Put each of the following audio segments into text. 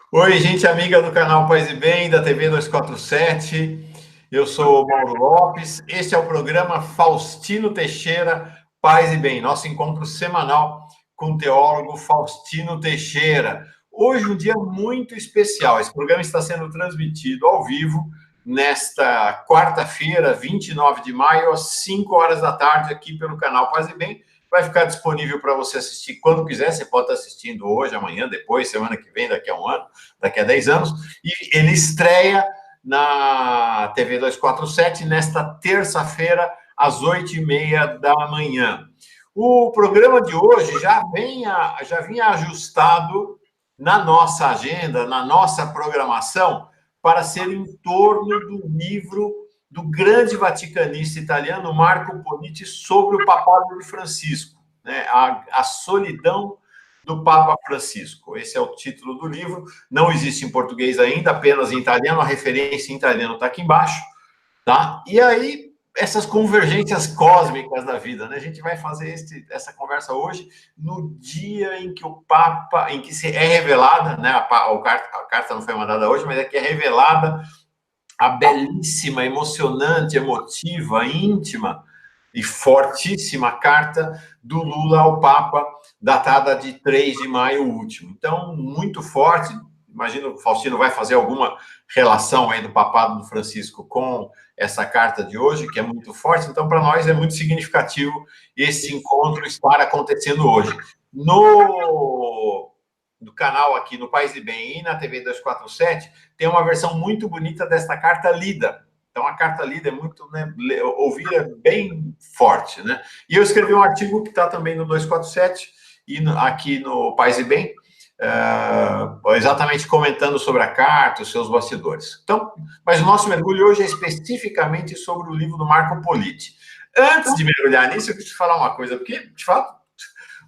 Oi, gente amiga do canal Paz e Bem, da TV 247. Eu sou o Mauro Lopes. Este é o programa Faustino Teixeira, Paz e Bem, nosso encontro semanal com o teólogo Faustino Teixeira. Hoje, um dia muito especial. Esse programa está sendo transmitido ao vivo nesta quarta-feira, 29 de maio, às 5 horas da tarde, aqui pelo canal Paz e Bem. Vai ficar disponível para você assistir quando quiser. Você pode estar assistindo hoje, amanhã, depois, semana que vem, daqui a um ano, daqui a 10 anos. E ele estreia na TV 247 nesta terça-feira, às 8h30 da manhã. O programa de hoje já vinha ajustado na nossa agenda, na nossa programação, para ser em torno do livro do grande vaticanista italiano Marco Ponitti sobre o papado de Francisco, né? A solidão do Papa Francisco. Esse é o título do livro. Não existe em português ainda, apenas em italiano. A referência em italiano está aqui embaixo, tá? E aí, essas convergências cósmicas da vida, né? A gente vai fazer essa conversa hoje no dia em que o Papa, em que se é revelada, né? A carta não foi mandada hoje, mas é que é revelada a belíssima, emocionante, emotiva, íntima e fortíssima carta do Lula ao Papa, datada de 3 de maio último. Então, muito forte. Imagino que o Faustino vai fazer alguma relação aí do papado do Francisco com essa carta de hoje, que é muito forte. Então, para nós é muito significativo esse encontro estar acontecendo hoje. No canal aqui no Paz e Bem e na TV 247, tem uma versão muito bonita desta carta lida. Então, a carta lida é muito, né, ouvir é bem forte, né? E eu escrevi um artigo que está também no 247 e aqui no Paz e Bem, exatamente comentando sobre a carta, os seus bastidores. Então, mas o nosso mergulho hoje é especificamente sobre o livro do Marco Ponitti. Antes de mergulhar nisso, eu queria te falar uma coisa, porque, de fato,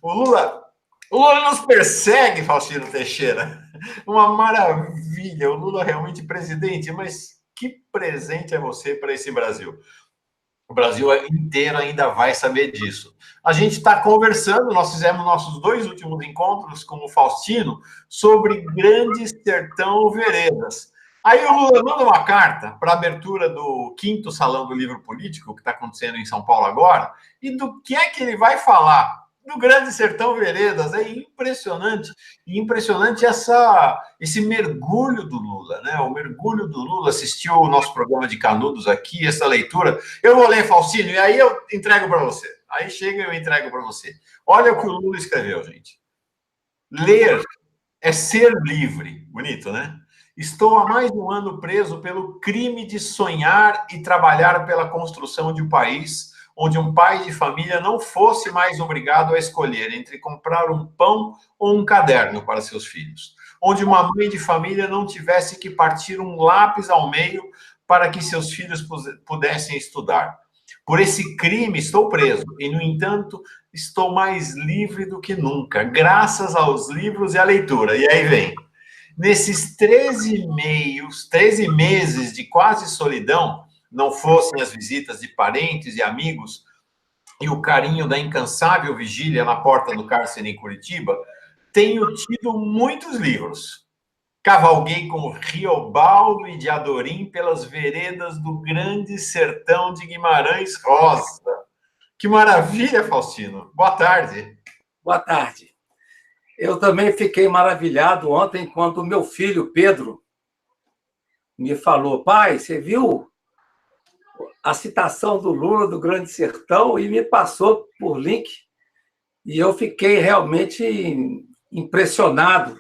o Lula nos persegue, Faustino Teixeira. Uma maravilha. O Lula realmente presidente, mas que presente é você para esse Brasil? O Brasil inteiro ainda vai saber disso. A gente está conversando, nós fizemos nossos 2 últimos encontros com o Faustino sobre Grande Sertão Veredas. Aí o Lula manda uma carta para a abertura do 5º Salão do Livro Político, que está acontecendo em São Paulo agora, e do que é que ele vai falar? Do Grande Sertão Veredas. É impressionante. E impressionante esse mergulho do Lula, né? O mergulho do Lula. Assistiu o nosso programa de Canudos aqui, essa leitura. Eu vou ler, Faustino, e aí eu entrego para você. Aí chega e eu entrego para você. Olha o que o Lula escreveu, gente. Ler é ser livre. Bonito, né? Estou há mais de um ano preso pelo crime de sonhar e trabalhar pela construção de um país onde um pai de família não fosse mais obrigado a escolher entre comprar um pão ou um caderno para seus filhos. Onde uma mãe de família não tivesse que partir um lápis ao meio para que seus filhos pudessem estudar. Por esse crime estou preso e, no entanto, estou mais livre do que nunca, graças aos livros e à leitura. E aí vem. Nesses 13 meses de quase solidão, não fossem as visitas de parentes e amigos e o carinho da incansável vigília na porta do cárcere em Curitiba, tenho tido muitos livros. Cavalguei com Riobaldo e de Adorim pelas veredas do grande sertão de Guimarães Rosa. Que maravilha, Faustino. Boa tarde. Boa tarde. Eu também fiquei maravilhado ontem quando o meu filho, Pedro, me falou: pai, você viu a citação do Lula do Grande Sertão? E me passou por link. E eu fiquei realmente impressionado.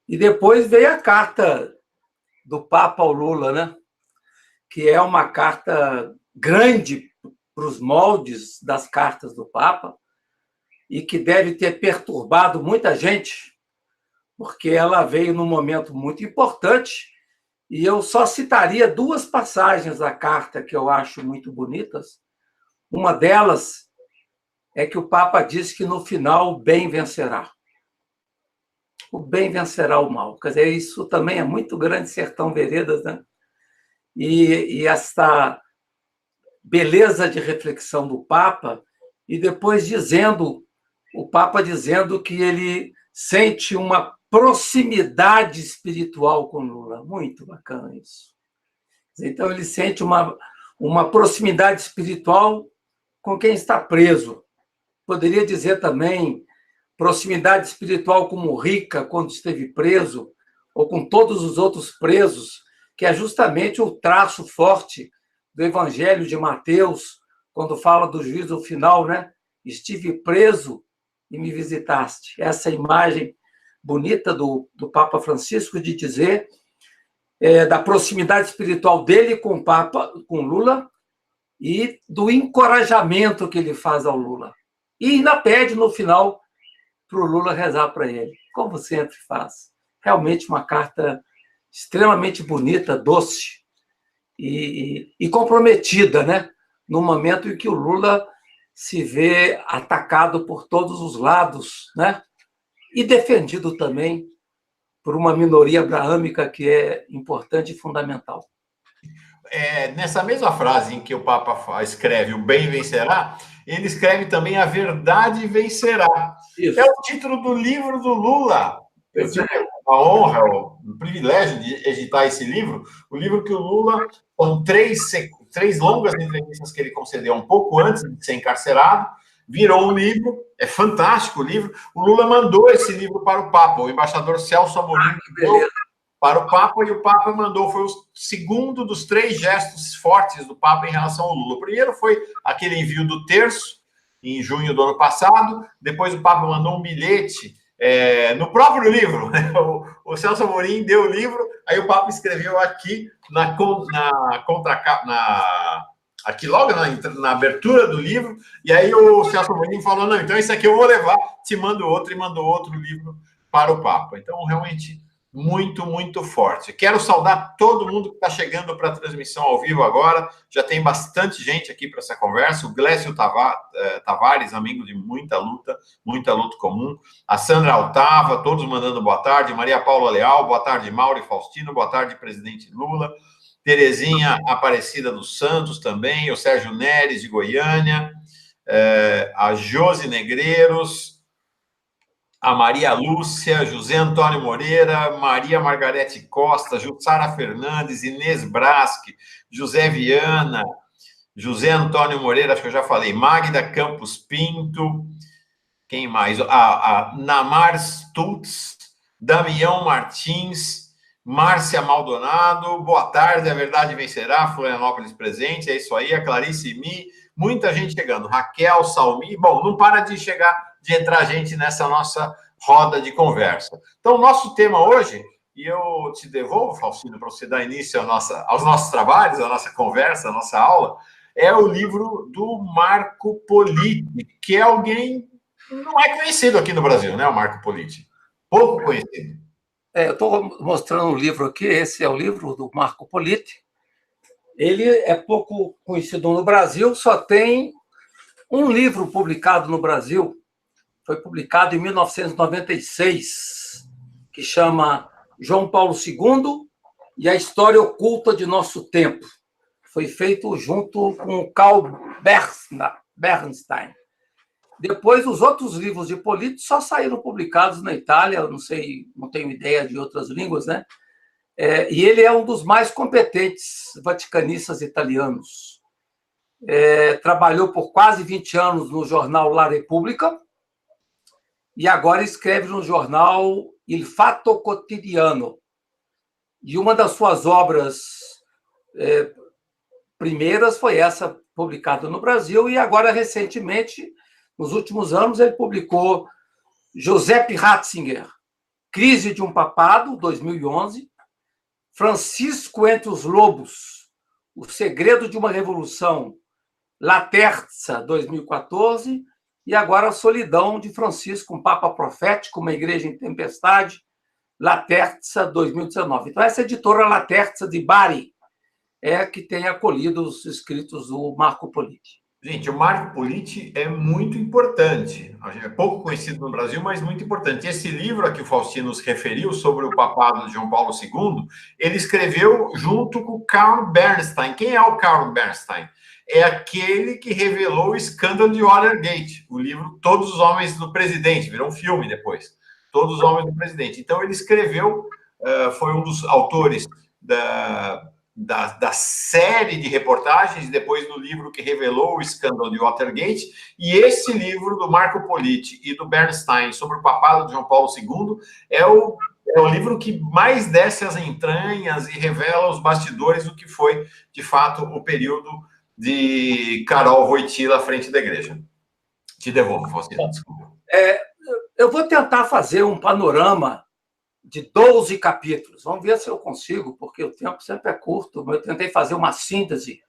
E depois veio a carta do Papa ao Lula, né? Que é uma carta grande para os moldes das cartas do Papa e que deve ter perturbado muita gente, porque ela veio num momento muito importante. E eu só citaria 2 passagens da carta que eu acho muito bonitas. Uma delas é que o Papa diz que no final o bem vencerá. O bem vencerá o mal. Quer dizer, isso também é muito Grande Sertão Veredas, né? E essa beleza de reflexão do Papa, e depois o Papa dizendo que ele sente uma proximidade espiritual com Lula. Muito bacana isso. Então, ele sente uma proximidade espiritual com quem está preso. Poderia dizer também proximidade espiritual com Mujica, quando esteve preso, ou com todos os outros presos, que é justamente o traço forte do Evangelho de Mateus, quando fala do juízo final, né? Estive preso e me visitaste. Essa imagem bonita do Papa Francisco de dizer da proximidade espiritual dele com o Papa, com Lula, e do encorajamento que ele faz ao Lula. E ainda pede, no final, para o Lula rezar para ele, como sempre faz. Realmente uma carta extremamente bonita, doce e comprometida, né? No momento em que o Lula se vê atacado por todos os lados, né? E defendido também por uma minoria abraâmica que é importante e fundamental. Nessa mesma frase em que o Papa escreve o bem vencerá, ele escreve também a verdade vencerá. Isso. É o título do livro do Lula. Eu tive a honra, o privilégio de editar esse livro. O livro que o Lula, com três longas entrevistas que ele concedeu um pouco antes de ser encarcerado, virou um livro. É fantástico o livro. O Lula mandou esse livro para o Papa. O embaixador Celso Amorim mandou para o Papa, e o Papa mandou. Foi o segundo dos 3 gestos fortes do Papa em relação ao Lula. O primeiro foi aquele envio do terço, em junho do ano passado. Depois o Papa mandou um bilhete no próprio livro, né? O Celso Amorim deu o livro, aí o Papa escreveu aqui aqui logo na abertura do livro, e aí o Celso Amorim falou, não, então esse aqui eu vou levar, te mando outro, e mandou outro livro para o Papa. Então, realmente, muito, muito forte. Quero saudar todo mundo que está chegando para a transmissão ao vivo agora. Já tem bastante gente aqui para essa conversa. O Glécio Tavares, amigo de muita luta comum. A Sandra Altava, todos mandando boa tarde. Maria Paula Leal, boa tarde, Mauro e Faustino. Boa tarde, presidente Lula. Terezinha Aparecida dos Santos também. O Sérgio Neres, de Goiânia. A Josi Negreiros. A Maria Lúcia, José Antônio Moreira, Maria Margarete Costa, Jussara Fernandes, Inês Brasque, José Viana, José Antônio Moreira, acho que eu já falei, Magda Campos Pinto, quem mais? A Namar Stutz, Damião Martins, Márcia Maldonado, boa tarde, a verdade vencerá, Florianópolis presente, é isso aí, a Clarice Mi, muita gente chegando, Raquel, Salmi, bom, não para de entrar gente nessa nossa roda de conversa. Então, o nosso tema hoje, e eu te devolvo, Faustino, para você dar início aos nossos trabalhos, à nossa conversa, à nossa aula, é o livro do Marco Politi, que é alguém não é conhecido aqui no Brasil, né, o Marco Politi? Pouco conhecido. Eu estou mostrando um livro aqui, esse é o livro do Marco Politi. Ele é pouco conhecido no Brasil, só tem um livro publicado no Brasil, foi publicado em 1996, que chama João Paulo II e a História Oculta de Nosso Tempo. Foi feito junto com Karl Bernstein. Depois, os outros livros de Politi só saíram publicados na Itália, eu não sei, não tenho ideia de outras línguas, né? E ele é um dos mais competentes vaticanistas italianos. Trabalhou por quase 20 anos no jornal La Repubblica e agora escreve no jornal Il Fatto Quotidiano. E uma das suas obras primeiras foi essa, publicada no Brasil, e agora, recentemente, nos últimos anos, ele publicou Giuseppe Ratzinger, Crise de um Papado, 2011, Francisco entre os Lobos, O Segredo de uma Revolução, La Terza, 2014, e agora A Solidão de Francisco, um Papa Profético, uma Igreja em Tempestade, La Terza, 2019. Então, essa editora La Terza de Bari é que tem acolhido os escritos do Marco Politi. Gente, o Marco Politi é muito importante. É pouco conhecido no Brasil, mas muito importante. Esse livro a que o Faustino nos referiu sobre o papado de João Paulo II, ele escreveu junto com o Karl Bernstein. Quem é o Karl Bernstein? É aquele que revelou o escândalo de Watergate, o livro Todos os Homens do Presidente, virou um filme depois. todos os homens do presidente. Então, ele escreveu, foi um dos autores da série de reportagens, depois do livro que revelou o escândalo de Watergate, e esse livro do Marco Politi e do Bernstein sobre o papado de João Paulo II é o livro que mais desce as entranhas e revela os bastidores do que foi, de fato, o período de Karol Wojtyła à frente da igreja. Te devolvo, você. Desculpa. Eu vou tentar fazer um panorama de 12 capítulos. Vamos ver se eu consigo, porque o tempo sempre é curto. Eu tentei fazer uma síntese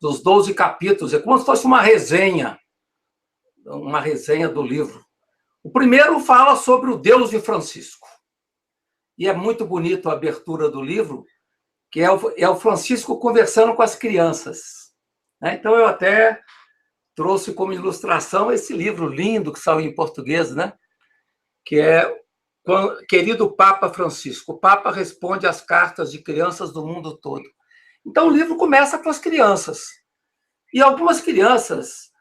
dos 12 capítulos. É como se fosse uma resenha do livro. O primeiro fala sobre o Deus de Francisco. E é muito bonito a abertura do livro, que é o Francisco conversando com as crianças. Então, eu até trouxe como ilustração esse livro lindo que saiu em português, né? Que é Querido Papa Francisco. O Papa responde às cartas de crianças do mundo todo. Então, o livro começa com as crianças. E algumas crianças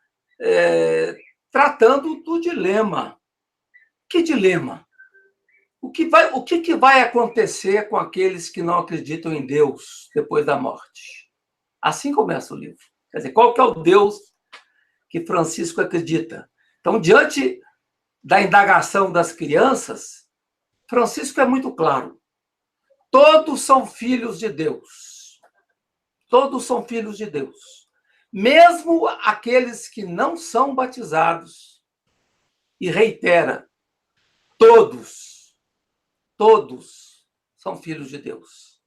tratando do dilema. Que dilema? O que vai acontecer com aqueles que não acreditam em Deus depois da morte? Assim começa o livro. Quer dizer, qual que é o Deus que Francisco acredita? Então, diante da indagação das crianças, Francisco é muito claro. Todos são filhos de Deus. Todos são filhos de Deus. Mesmo aqueles que não são batizados. E reitera, todos são filhos de Deus.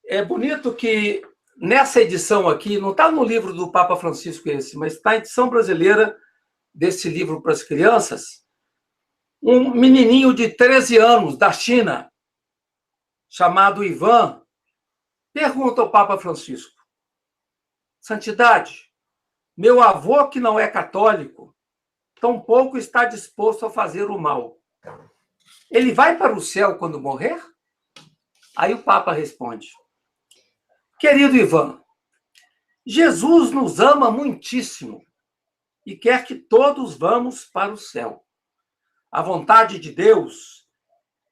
É bonito que nessa edição aqui, não está no livro do Papa Francisco esse, mas está na edição brasileira desse livro para as crianças, um menininho de 13 anos, da China, chamado Ivan, pergunta ao Papa Francisco: Santidade, meu avô, que não é católico, tampouco está disposto a fazer o mal. Ele vai para o céu quando morrer? Aí o Papa responde: Querido Ivan, Jesus nos ama muitíssimo e quer que todos vamos para o céu. A vontade de Deus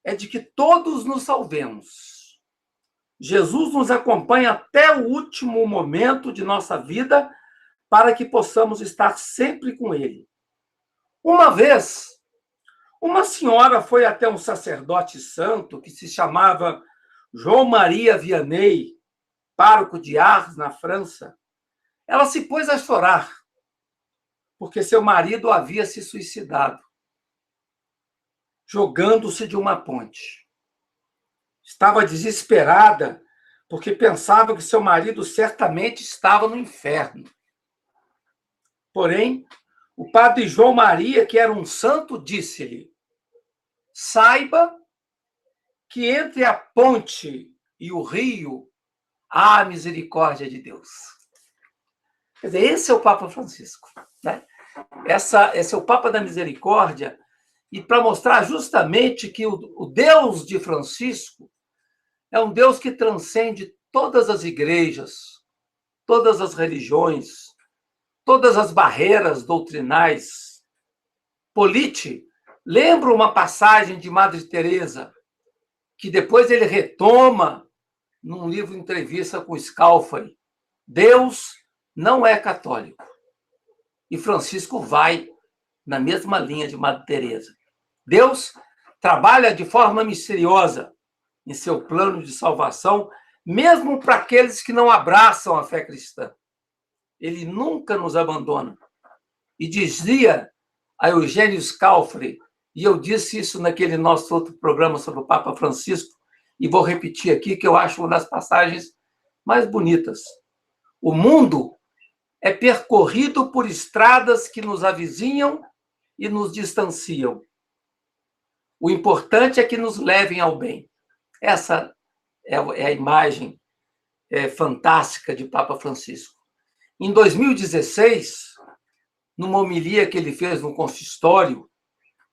é de que todos nos salvemos. Jesus nos acompanha até o último momento de nossa vida para que possamos estar sempre com Ele. Uma vez, uma senhora foi até um sacerdote santo que se chamava João Maria Vianney, pároco de Ars, na França. Ela se pôs a chorar, porque seu marido havia se suicidado, jogando-se de uma ponte. Estava desesperada, porque pensava que seu marido certamente estava no inferno. Porém, o padre João Maria, que era um santo, disse-lhe: saiba que entre a ponte e o rio há a misericórdia de Deus. Quer dizer, esse é o Papa Francisco, né? Esse é o Papa da Misericórdia, e para mostrar justamente que o Deus de Francisco é um Deus que transcende todas as igrejas, todas as religiões, todas as barreiras doutrinais. Politi lembra uma passagem de Madre Teresa, que depois ele retoma num livro de entrevista com Scalfari. Deus não é católico. E Francisco vai na mesma linha de Madre Teresa. Deus trabalha de forma misteriosa em seu plano de salvação, mesmo para aqueles que não abraçam a fé cristã. Ele nunca nos abandona. E dizia a Eugênio Scalfari, e eu disse isso naquele nosso outro programa sobre o Papa Francisco, e vou repetir aqui, que eu acho uma das passagens mais bonitas. O mundo é percorrido por estradas que nos avizinham e nos distanciam. O importante é que nos levem ao bem. Essa é a imagem fantástica de Papa Francisco. Em 2016, numa homilia que ele fez no consistório,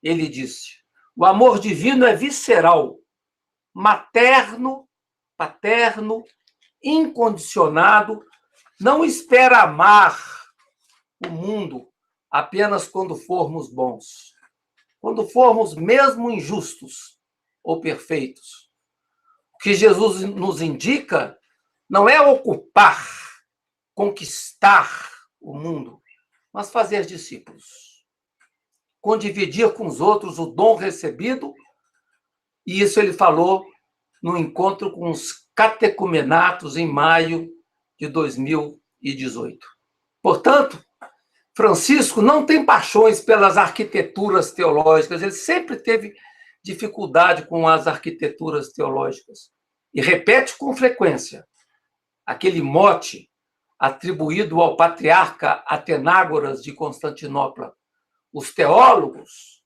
ele disse: o amor divino é visceral, materno, paterno, incondicionado, não espera amar o mundo apenas quando formos bons. quando formos mesmo injustos ou perfeitos. O que Jesus nos indica não é ocupar, conquistar o mundo, mas fazer discípulos. Condividir com os outros o dom recebido, e isso ele falou no encontro com os catecumenatos em maio de 2018. Portanto, Francisco não tem paixões pelas arquiteturas teológicas, ele sempre teve dificuldade com as arquiteturas teológicas. E repete com frequência aquele mote atribuído ao patriarca Atenágoras de Constantinopla. Os teólogos,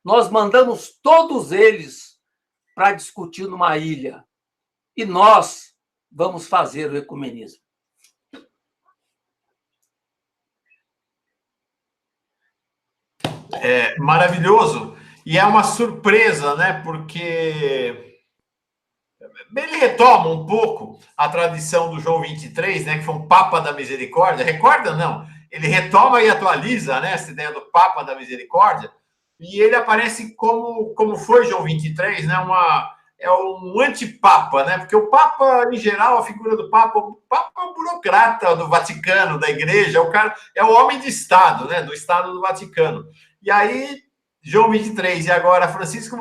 nós mandamos todos eles para discutir numa ilha, e nós vamos fazer o ecumenismo. É maravilhoso, e é uma surpresa, né? Porque ele retoma um pouco a tradição do João 23, né? Que foi um Papa da Misericórdia. Recorda, não? Ele retoma e atualiza, né? Essa ideia do Papa da Misericórdia, e ele aparece como foi João 23, né? É um antipapa, né? Porque o Papa, em geral, a figura do Papa, o Papa é o burocrata do Vaticano, da Igreja, o cara é o homem de Estado, né? Do Estado do Vaticano. E aí, João 23 e agora Francisco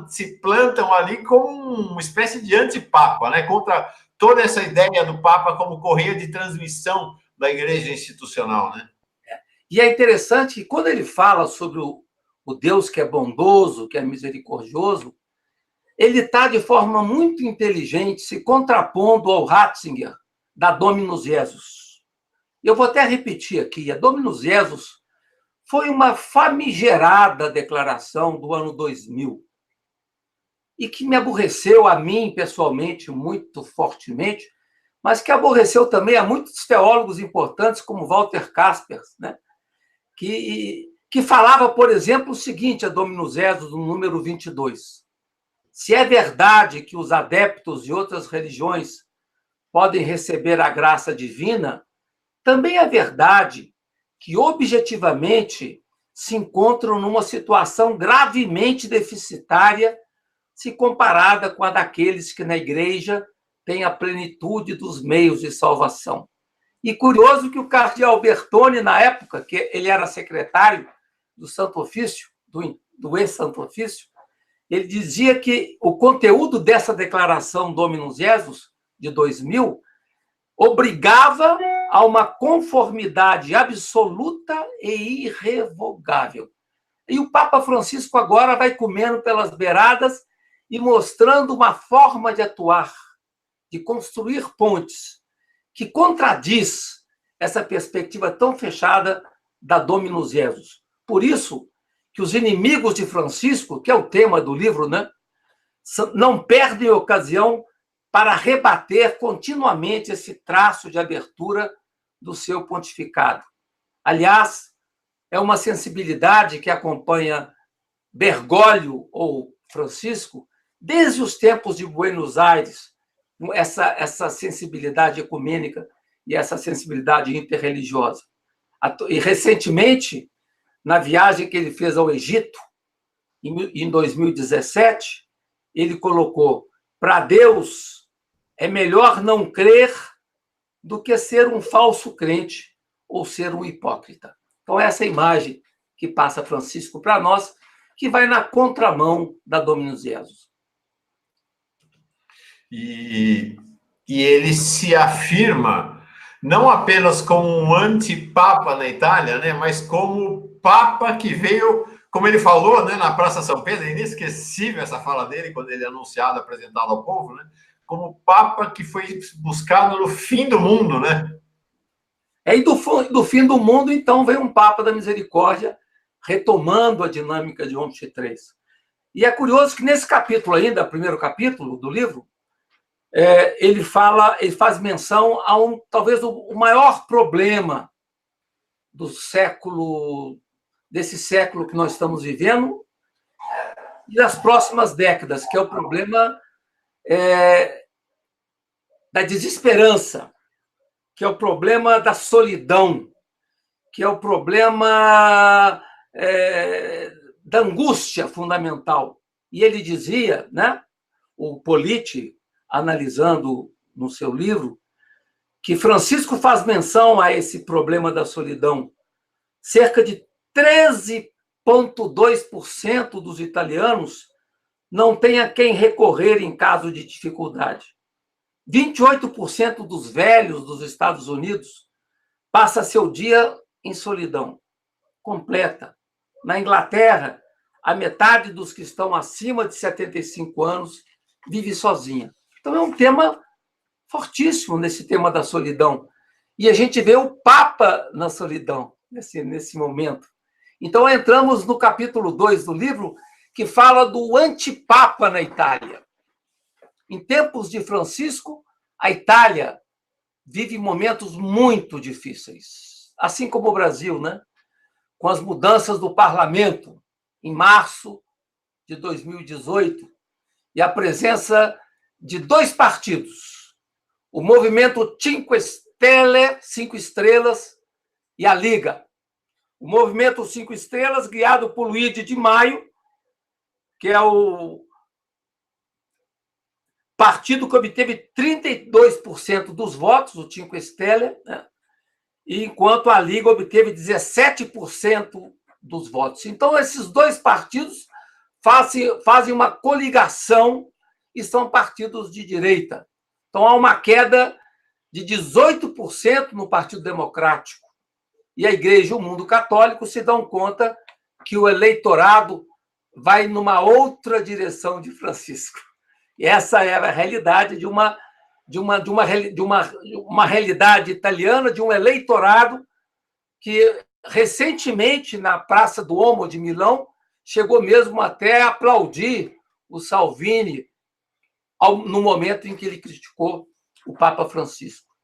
se plantam ali como uma espécie de antipapa, né? Contra toda essa ideia do Papa como correia de transmissão da Igreja institucional, né? E é interessante que quando ele fala sobre o Deus que é bondoso, que é misericordioso, ele está de forma muito inteligente se contrapondo ao Ratzinger, da Dominus Jesus. Eu vou até repetir aqui, a Dominus Jesus foi uma famigerada declaração do ano 2000 e que me aborreceu a mim, pessoalmente, muito fortemente, mas que aborreceu também a muitos teólogos importantes, como Walter Kaspers, né? que falava, por exemplo, o seguinte, a Dominus Jesus, no número 22. Se é verdade que os adeptos de outras religiões podem receber a graça divina, também é verdade que, objetivamente, se encontram numa situação gravemente deficitária se comparada com a daqueles que na Igreja têm a plenitude dos meios de salvação. E curioso que o cardeal Bertone, na época, que ele era secretário do Santo Ofício, do ex-Santo Ofício, ele dizia que o conteúdo dessa declaração Dominus Jesus, de 2000, obrigava a uma conformidade absoluta e irrevogável. E o Papa Francisco agora vai comendo pelas beiradas e mostrando uma forma de atuar, de construir pontes, que contradiz essa perspectiva tão fechada da Dominus Jesus. Por isso que os inimigos de Francisco, que é o tema do livro, né, não perdem ocasião para rebater continuamente esse traço de abertura do seu pontificado. Aliás, é uma sensibilidade que acompanha Bergoglio ou Francisco desde os tempos de Buenos Aires, essa sensibilidade ecumênica e essa sensibilidade interreligiosa. E, recentemente, na viagem que ele fez ao Egito, em 2017, ele colocou: para Deus é melhor não crer do que ser um falso crente ou ser um hipócrita. Então, essa imagem que passa Francisco para nós, que vai na contramão da Dominus Jesus. E ele se afirma não apenas como um antipapa na Itália, né, mas como papa que veio, como ele falou, né, na Praça São Pedro, é inesquecível essa fala dele, quando ele é anunciado, apresentado ao povo, né, como papa que foi buscado no fim do mundo, né? E do fim do mundo, então, vem um Papa da Misericórdia, retomando a dinâmica de João 23. E é curioso que nesse capítulo ainda, primeiro capítulo do livro, ele faz menção a talvez o maior problema desse século que nós estamos vivendo e das próximas décadas, que é o problema da desesperança, que é o problema da solidão, que é o problema da angústia fundamental. E ele dizia, né, o Politi, analisando no seu livro, que Francisco faz menção a esse problema da solidão. Cerca de 13,2% dos italianos não têm a quem recorrer em caso de dificuldade. 28% dos velhos dos Estados Unidos passa seu dia em solidão completa. Na Inglaterra, a metade dos que estão acima de 75 anos vive sozinha. Então, é um tema fortíssimo nesse tema da solidão. E a gente vê o Papa na solidão, nesse momento. Então, entramos no capítulo 2 do livro, que fala do antipapa na Itália. Em tempos de Francisco, a Itália vive momentos muito difíceis, assim como o Brasil, né? Com as mudanças do parlamento, em março de 2018, e a presença de dois partidos, o movimento Cinque Stelle, 5 Estrelas, e a Liga. O movimento 5 Estrelas, guiado por Luigi Di Maio, que é o partido que obteve 32% dos votos, o Cinque Stelle, né? Enquanto a Liga obteve 17% dos votos. Então, esses dois partidos fazem uma coligação e são partidos de direita. Então, há uma queda de 18% no Partido Democrático. E a Igreja e o mundo católico se dão conta que o eleitorado vai numa outra direção de Francisco. E essa é a realidade de uma realidade italiana, de um eleitorado que, recentemente, na Praça do Duomo de Milão, chegou mesmo até a aplaudir o Salvini no momento em que ele criticou o Papa Francisco.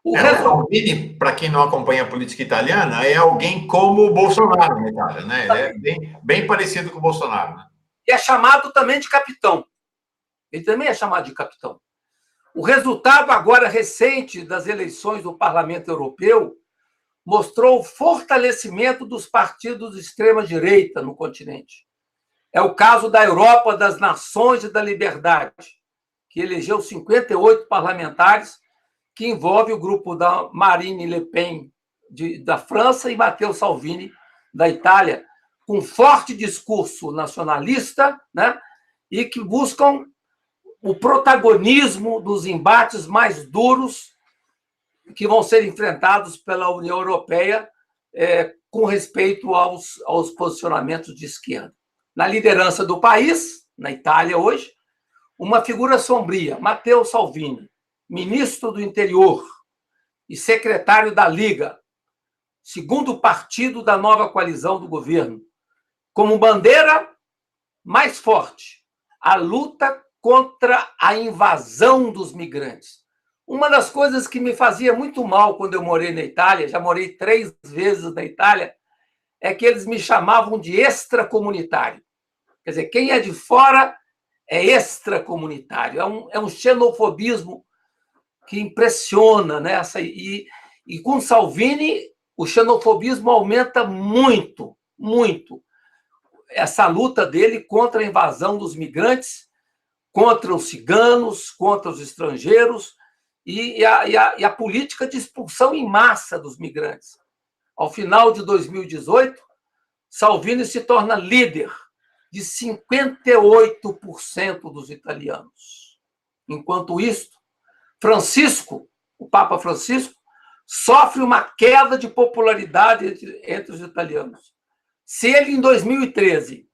O Salvini, para quem não acompanha a política italiana, é alguém como o Bolsonaro na Itália, né? Ele é bem parecido com o Bolsonaro. Né? E é chamado também de capitão. Ele também é chamado de capitão. O resultado agora recente das eleições do Parlamento Europeu mostrou o fortalecimento dos partidos de extrema-direita no continente. É o caso da Europa das Nações e da Liberdade, que elegeu 58 parlamentares, que envolve o grupo da Marine Le Pen da França e Matteo Salvini da Itália, com forte discurso nacionalista, né, e que buscam o protagonismo dos embates mais duros que vão ser enfrentados pela União Europeia com respeito aos posicionamentos de esquerda. Na liderança do país, na Itália hoje, uma figura sombria, Matteo Salvini, ministro do Interior e secretário da Liga, segundo partido da nova coalizão do governo, como bandeira mais forte, a luta contra a invasão dos migrantes. Uma das coisas que me fazia muito mal quando eu morei na Itália, já morei 3 vezes na Itália, é que eles me chamavam de extracomunitário. Quer dizer, quem é de fora é extracomunitário. É um xenofobismo que impressiona, né? E com Salvini, o xenofobismo aumenta muito, muito. Essa luta dele contra a invasão dos migrantes, contra os ciganos, contra os estrangeiros e a política de expulsão em massa dos migrantes. Ao final de 2018, Salvini se torna líder de 58% dos italianos. Enquanto isso, Francisco, o Papa Francisco, sofre uma queda de popularidade entre os italianos. Se ele, em 2013,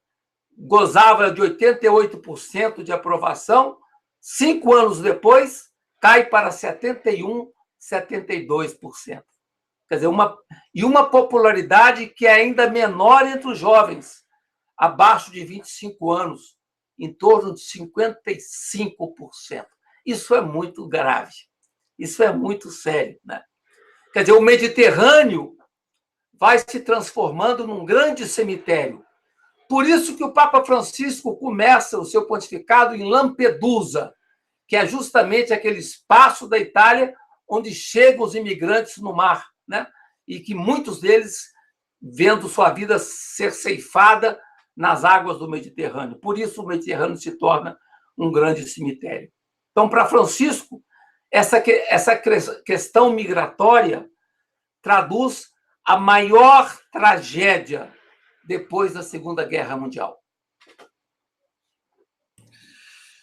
gozava de 88% de aprovação, 5 anos depois, cai para 71%, 72%. Quer dizer, uma popularidade que é ainda menor entre os jovens, abaixo de 25 anos, em torno de 55%. Isso é muito grave, isso é muito sério, né? Quer dizer, o Mediterrâneo vai se transformando num grande cemitério. Por isso que o Papa Francisco começa o seu pontificado em Lampedusa, que é justamente aquele espaço da Itália onde chegam os imigrantes no mar, né? E que muitos deles, vendo sua vida ser ceifada, nas águas do Mediterrâneo. Por isso, o Mediterrâneo se torna um grande cemitério. Então, para Francisco, essa questão migratória traduz a maior tragédia depois da Segunda Guerra Mundial.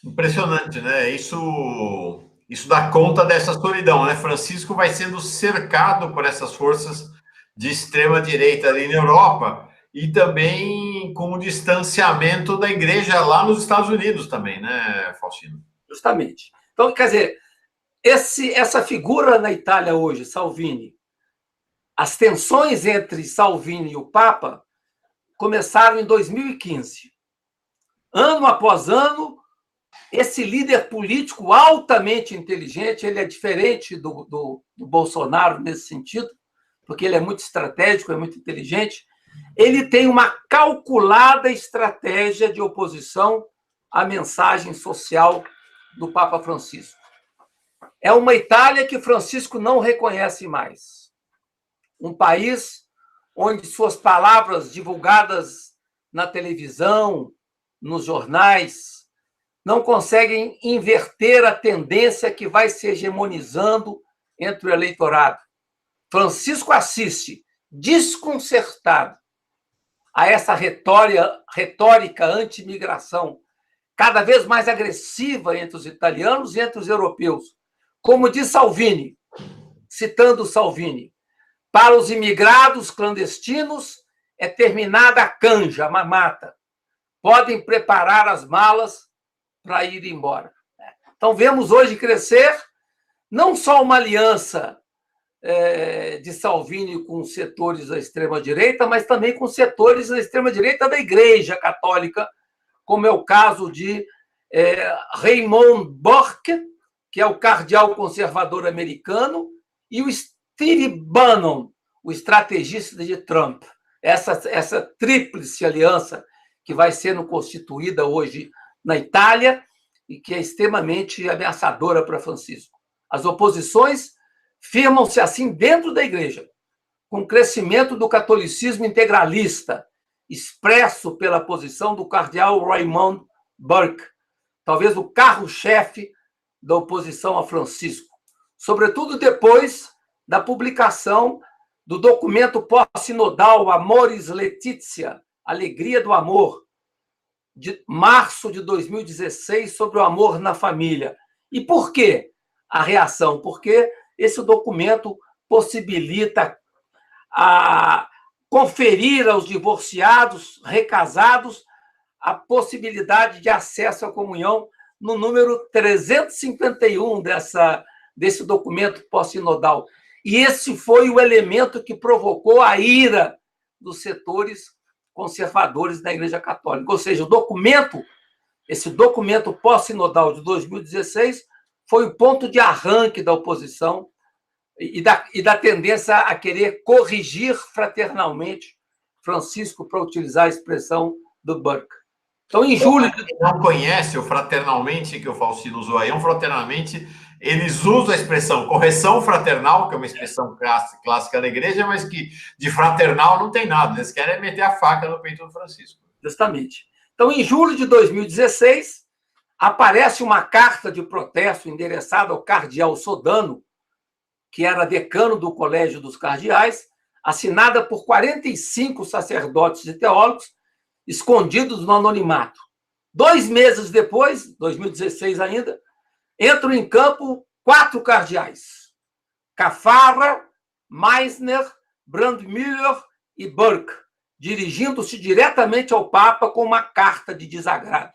Impressionante, né? Isso dá conta dessa solidão, né? Francisco vai sendo cercado por essas forças de extrema-direita ali na Europa e também com o distanciamento da igreja lá nos Estados Unidos também, né, Faustino? Justamente. Então, quer dizer, essa figura na Itália hoje, Salvini, as tensões entre Salvini e o Papa começaram em 2015. Ano após ano, esse líder político altamente inteligente, ele é diferente do Bolsonaro nesse sentido, porque ele é muito estratégico, é muito inteligente, ele tem uma calculada estratégia de oposição à mensagem social do Papa Francisco. É uma Itália que Francisco não reconhece mais. Um país onde suas palavras divulgadas na televisão, nos jornais, não conseguem inverter a tendência que vai se hegemonizando entre o eleitorado. Francisco assiste, desconcertado, a essa retórica anti-imigração cada vez mais agressiva entre os italianos e entre os europeus. Como diz Salvini, citando Salvini, para os imigrados clandestinos é terminada a canja, a mamata. Podem preparar as malas para ir embora. Então, vemos hoje crescer não só uma aliança de Salvini com setores da extrema-direita, mas também com setores da extrema-direita da Igreja Católica, como é o caso de Raymond Burke, que é o cardeal conservador americano, e o Steve Bannon, o estrategista de Trump. Essa tríplice aliança que vai sendo constituída hoje na Itália e que é extremamente ameaçadora para Francisco. As oposições firmam-se assim dentro da Igreja, com o crescimento do catolicismo integralista, expresso pela posição do cardeal Raymond Burke, talvez o carro-chefe da oposição a Francisco, sobretudo depois da publicação do documento pós-sinodal Amoris Laetitia, Alegria do Amor, de março de 2016, sobre o amor na família. E por quê a reação? Porque esse documento possibilita conferir aos divorciados, recasados, a possibilidade de acesso à comunhão no número 351 desse documento pós-sinodal. E esse foi o elemento que provocou a ira dos setores conservadores da Igreja Católica. Ou seja, esse documento pós-sinodal de 2016 foi o ponto de arranque da oposição e da tendência a querer corrigir fraternalmente Francisco, para utilizar a expressão do Burke. Então, em julho... Não conhece o fraternalmente que o Faustino usou aí, fraternalmente, eles usam a expressão correção fraternal, que é uma expressão clássica da igreja, mas que de fraternal não tem nada, eles querem meter a faca no peito do Francisco. Justamente. Então, em julho de 2016, aparece uma carta de protesto endereçada ao cardeal Sodano, que era decano do Colégio dos Cardeais, assinada por 45 sacerdotes e teólogos, escondidos no anonimato. 2 meses depois, 2016 ainda, entram em campo 4 cardeais: Caffarra, Meissner, Brandmüller e Burke, dirigindo-se diretamente ao Papa com uma carta de desagrado.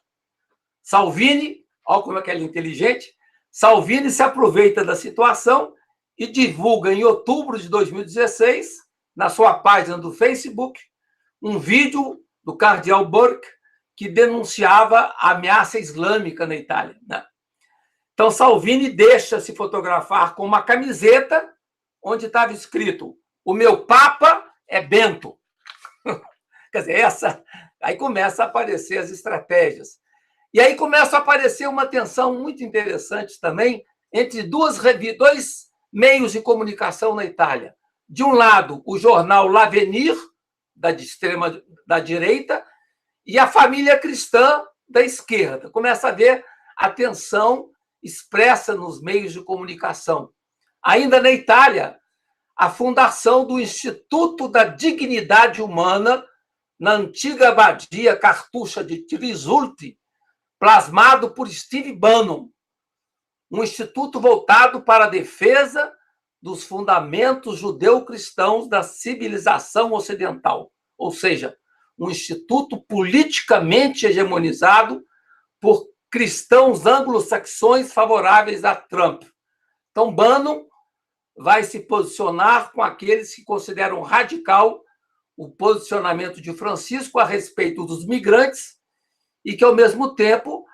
Salvini, olha como é que ele é inteligente, Salvini se aproveita da situação e divulga em outubro de 2016, na sua página do Facebook, um vídeo do cardeal Burke que denunciava a ameaça islâmica na Itália. Então, Salvini deixa se fotografar com uma camiseta onde estava escrito: "O meu Papa é Bento". Quer dizer, aí começa a aparecer as estratégias. E aí começa a aparecer uma tensão muito interessante também entre dois meios de comunicação na Itália. De um lado, o jornal L'Avenir, da direita, e a família cristã da esquerda. Começa a ver a tensão expressa nos meios de comunicação. Ainda na Itália, a fundação do Instituto da Dignidade Humana na antiga abadia cartucha de Trisulti, plasmado por Steve Bannon, um instituto voltado para a defesa dos fundamentos judeu-cristãos da civilização ocidental, ou seja, um instituto politicamente hegemonizado por cristãos anglo-saxões favoráveis a Trump. Então, Bannon vai se posicionar com aqueles que consideram radical o posicionamento de Francisco a respeito dos migrantes e que, ao mesmo tempo,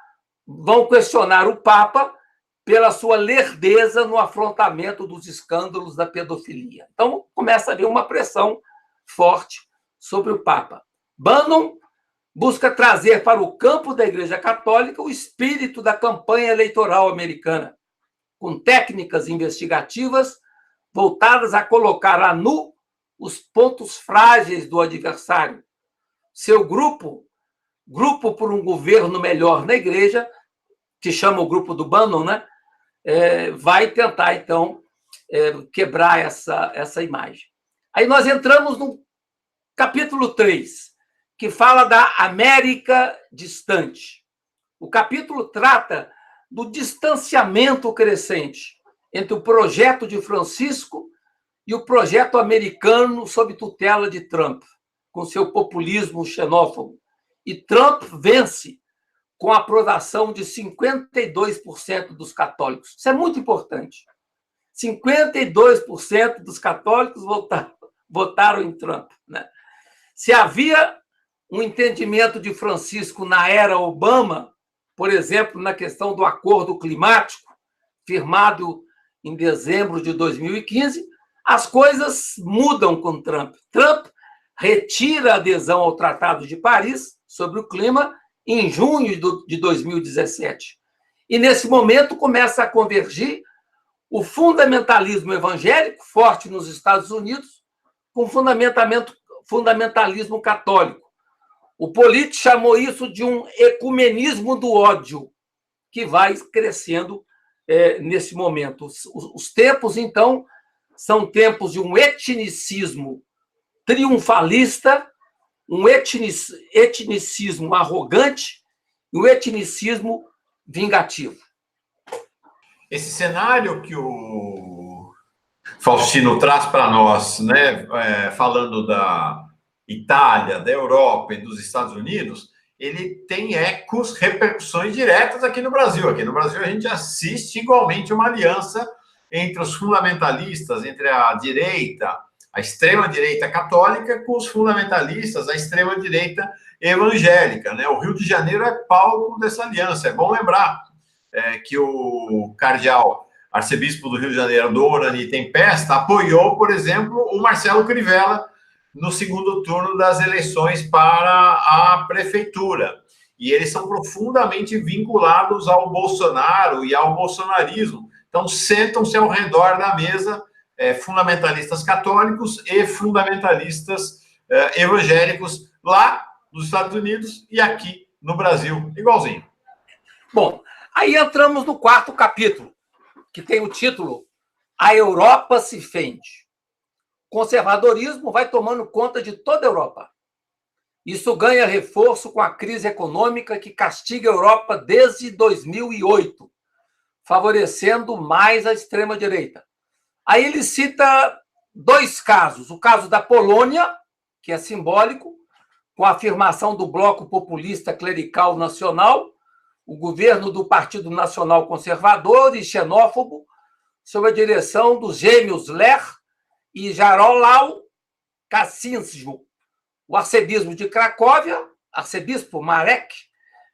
vão questionar o Papa pela sua lerdeza no afrontamento dos escândalos da pedofilia. Então, começa a haver uma pressão forte sobre o Papa. Bannon busca trazer para o campo da Igreja Católica o espírito da campanha eleitoral americana, com técnicas investigativas voltadas a colocar a nu os pontos frágeis do adversário. Seu grupo por um governo melhor na Igreja, que chama o grupo do Bannon, né? Vai tentar, então, quebrar essa imagem. Aí nós entramos no capítulo 3, que fala da América distante. O capítulo trata do distanciamento crescente entre o projeto de Francisco e o projeto americano sob tutela de Trump, com seu populismo xenófobo. E Trump vence com a aprovação de 52% dos católicos. Isso é muito importante. 52% dos católicos votaram em Trump, né? Se havia um entendimento de Francisco na era Obama, por exemplo, na questão do acordo climático, firmado em dezembro de 2015, as coisas mudam com Trump. Trump retira a adesão ao Tratado de Paris sobre o clima em junho de 2017. E, nesse momento, começa a convergir o fundamentalismo evangélico, forte nos Estados Unidos, com fundamentalismo católico. O Politi chamou isso de um ecumenismo do ódio, que vai crescendo nesse momento. Os tempos, então, são tempos de um etnicismo triunfalista, um etnicismo arrogante e um etnicismo vingativo. Esse cenário que o Faustino traz para nós, né, falando da Itália, da Europa e dos Estados Unidos, ele tem ecos, repercussões diretas aqui no Brasil. Aqui no Brasil a gente assiste igualmente uma aliança entre os fundamentalistas, entre a direita, a extrema-direita católica, com os fundamentalistas, a extrema-direita evangélica, né? O Rio de Janeiro é palco dessa aliança. É bom lembrar que o cardeal arcebispo do Rio de Janeiro, Dorani Tempesta, apoiou, por exemplo, o Marcelo Crivella no segundo turno das eleições para a prefeitura. E eles são profundamente vinculados ao Bolsonaro e ao bolsonarismo. Então, sentam-se ao redor da mesa fundamentalistas católicos e fundamentalistas evangélicos lá nos Estados Unidos e aqui no Brasil, igualzinho. Bom, aí entramos no quarto capítulo, que tem o título A Europa se fende. O conservadorismo vai tomando conta de toda a Europa. Isso ganha reforço com a crise econômica que castiga a Europa desde 2008, favorecendo mais a extrema-direita. Aí ele cita dois casos. O caso da Polônia, que é simbólico, com a afirmação do Bloco Populista Clerical Nacional, o governo do Partido Nacional Conservador e xenófobo, sob a direção dos gêmeos Lech e Jarosław Kaczyński. O arcebispo de Cracóvia, arcebispo Marek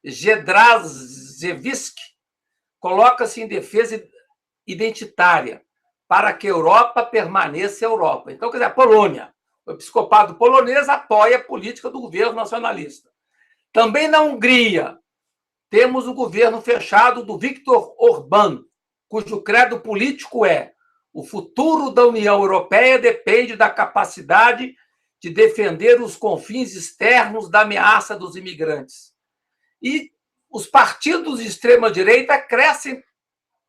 Jedrzejewski, coloca-se em defesa identitária para que a Europa permaneça Europa. Então, quer dizer, a Polônia, o episcopado polonês apoia a política do governo nacionalista. Também na Hungria, temos o governo fechado do Viktor Orbán, cujo credo político é: o futuro da União Europeia depende da capacidade de defender os confins externos da ameaça dos imigrantes. E os partidos de extrema-direita crescem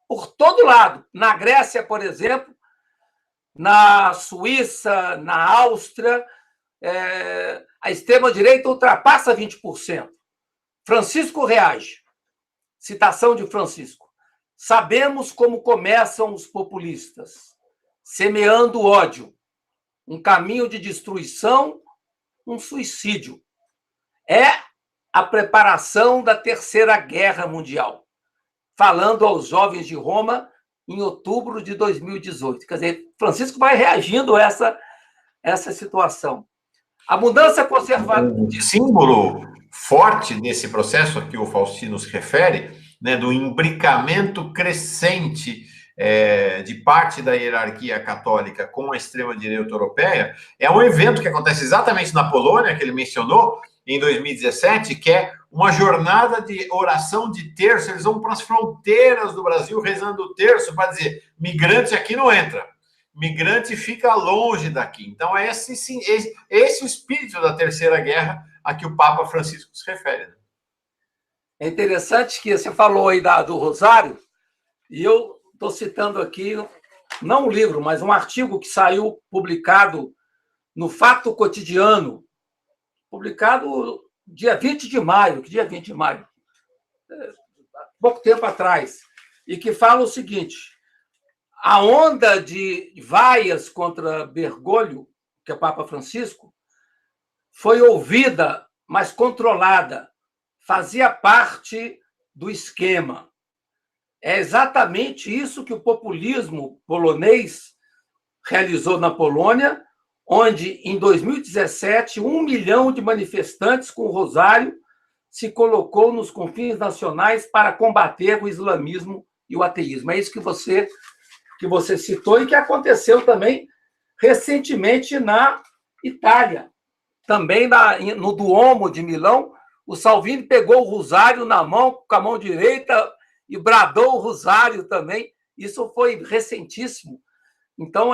por todo lado. Na Grécia, por exemplo, na Suíça, na Áustria, a extrema-direita ultrapassa 20%. Francisco reage. Citação de Francisco. Sabemos como começam os populistas, semeando ódio, um caminho de destruição, um suicídio. É a preparação da Terceira Guerra Mundial. Falando aos jovens de Roma em outubro de 2018. Quer dizer, Francisco vai reagindo a essa situação. A mudança conservadora... Um símbolo forte desse processo a que o Faustino se refere, né, do imbricamento crescente de parte da hierarquia católica com a extrema-direita europeia, é um evento que acontece exatamente na Polônia, que ele mencionou, em 2017, que é uma jornada de oração de terço. Eles vão para as fronteiras do Brasil rezando o terço para dizer, migrante aqui não entra, migrante fica longe daqui. Então, é esse o espírito da Terceira Guerra a que o Papa Francisco se refere. É interessante que você falou aí do Rosário, e eu estou citando aqui, não um livro, mas um artigo que saiu publicado no Fato Cotidiano, publicado dia 20 de maio, que dia 20 de maio? Pouco tempo atrás, e que fala o seguinte: a onda de vaias contra Bergoglio, que é o Papa Francisco, foi ouvida, mas controlada, fazia parte do esquema. É exatamente isso que o populismo polonês realizou na Polônia, onde, em 2017, 1 milhão de manifestantes com o rosário se colocou nos confins nacionais para combater o islamismo e o ateísmo. É isso que você citou e que aconteceu também recentemente na Itália. Também no Duomo de Milão, o Salvini pegou o rosário na mão, com a mão direita, e bradou o rosário também. Isso foi recentíssimo. Então,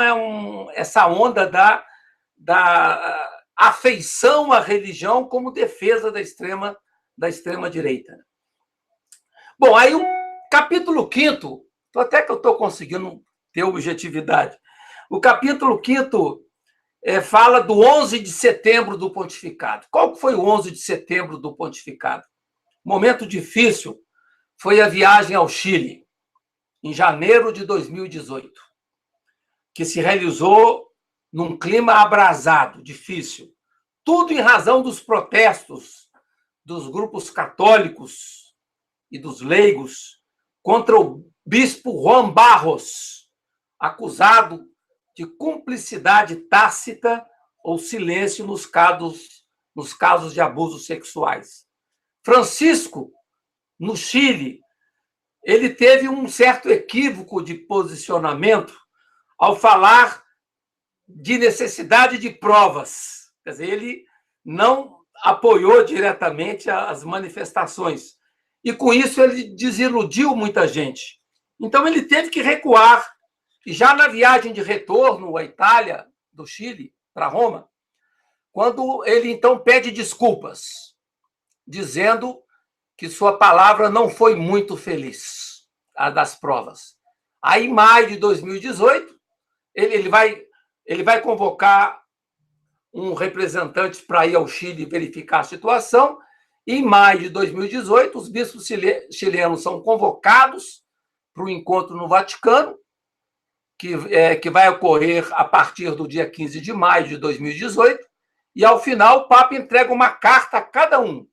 essa onda da afeição à religião como defesa da extrema-direita. Bom, aí o capítulo 5º, até que eu estou conseguindo ter objetividade, o capítulo 5º fala do 11 de setembro do pontificado. Qual que foi o 11 de setembro do pontificado? Momento difícil foi a viagem ao Chile, em janeiro de 2018, que se realizou num clima abrasado, difícil. Tudo em razão dos protestos dos grupos católicos e dos leigos contra o bispo Juan Barros, acusado de cumplicidade tácita ou silêncio nos casos de abusos sexuais. Francisco, no Chile, ele teve um certo equívoco de posicionamento ao falar de necessidade de provas. Quer dizer, ele não apoiou diretamente as manifestações. E, com isso, ele desiludiu muita gente. Então, ele teve que recuar. E já na viagem de retorno à Itália, do Chile, para Roma, quando ele, então, pede desculpas, dizendo que sua palavra não foi muito feliz, a das provas. Aí, em maio de 2018, ele vai convocar um representante para ir ao Chile verificar a situação. E, em maio de 2018, os bispos chilenos são convocados para o encontro no Vaticano, que vai ocorrer a partir do dia 15 de maio de 2018. E, ao final, o Papa entrega uma carta a cada um,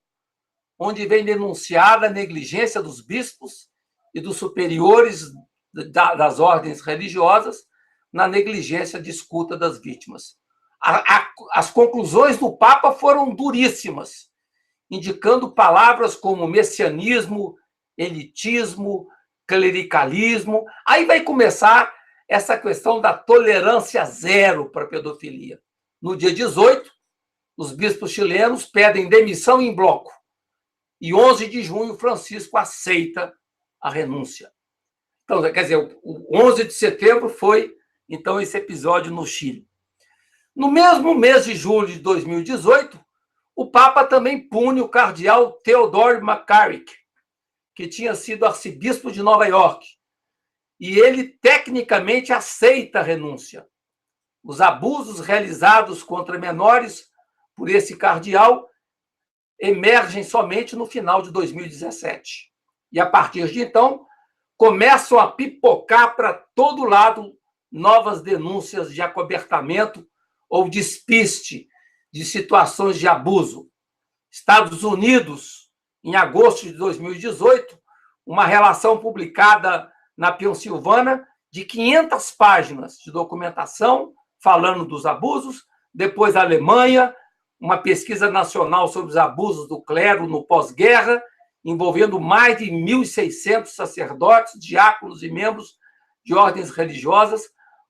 onde vem denunciada a negligência dos bispos e dos superiores das ordens religiosas na negligência de escuta das vítimas. As conclusões do Papa foram duríssimas, indicando palavras como messianismo, elitismo, clericalismo. Aí vai começar essa questão da tolerância zero para a pedofilia. No dia 18, os bispos chilenos pedem demissão em bloco. E 11 de junho, Francisco aceita a renúncia. Então, quer dizer, o 11 de setembro foi, então, esse episódio no Chile. No mesmo mês de julho de 2018, o Papa também pune o cardeal Theodore McCarrick, que tinha sido arcebispo de Nova York, e ele tecnicamente aceita a renúncia. Os abusos realizados contra menores por esse cardeal emergem somente no final de 2017. E, a partir de então, começam a pipocar para todo lado novas denúncias de acobertamento ou despiste de situações de abuso. Estados Unidos, em agosto de 2018, uma relação publicada na Pensilvânia de 500 páginas de documentação falando dos abusos. Depois, a Alemanha, uma pesquisa nacional sobre os abusos do clero no pós-guerra, envolvendo mais de 1.600 sacerdotes, diáconos e membros de ordens religiosas,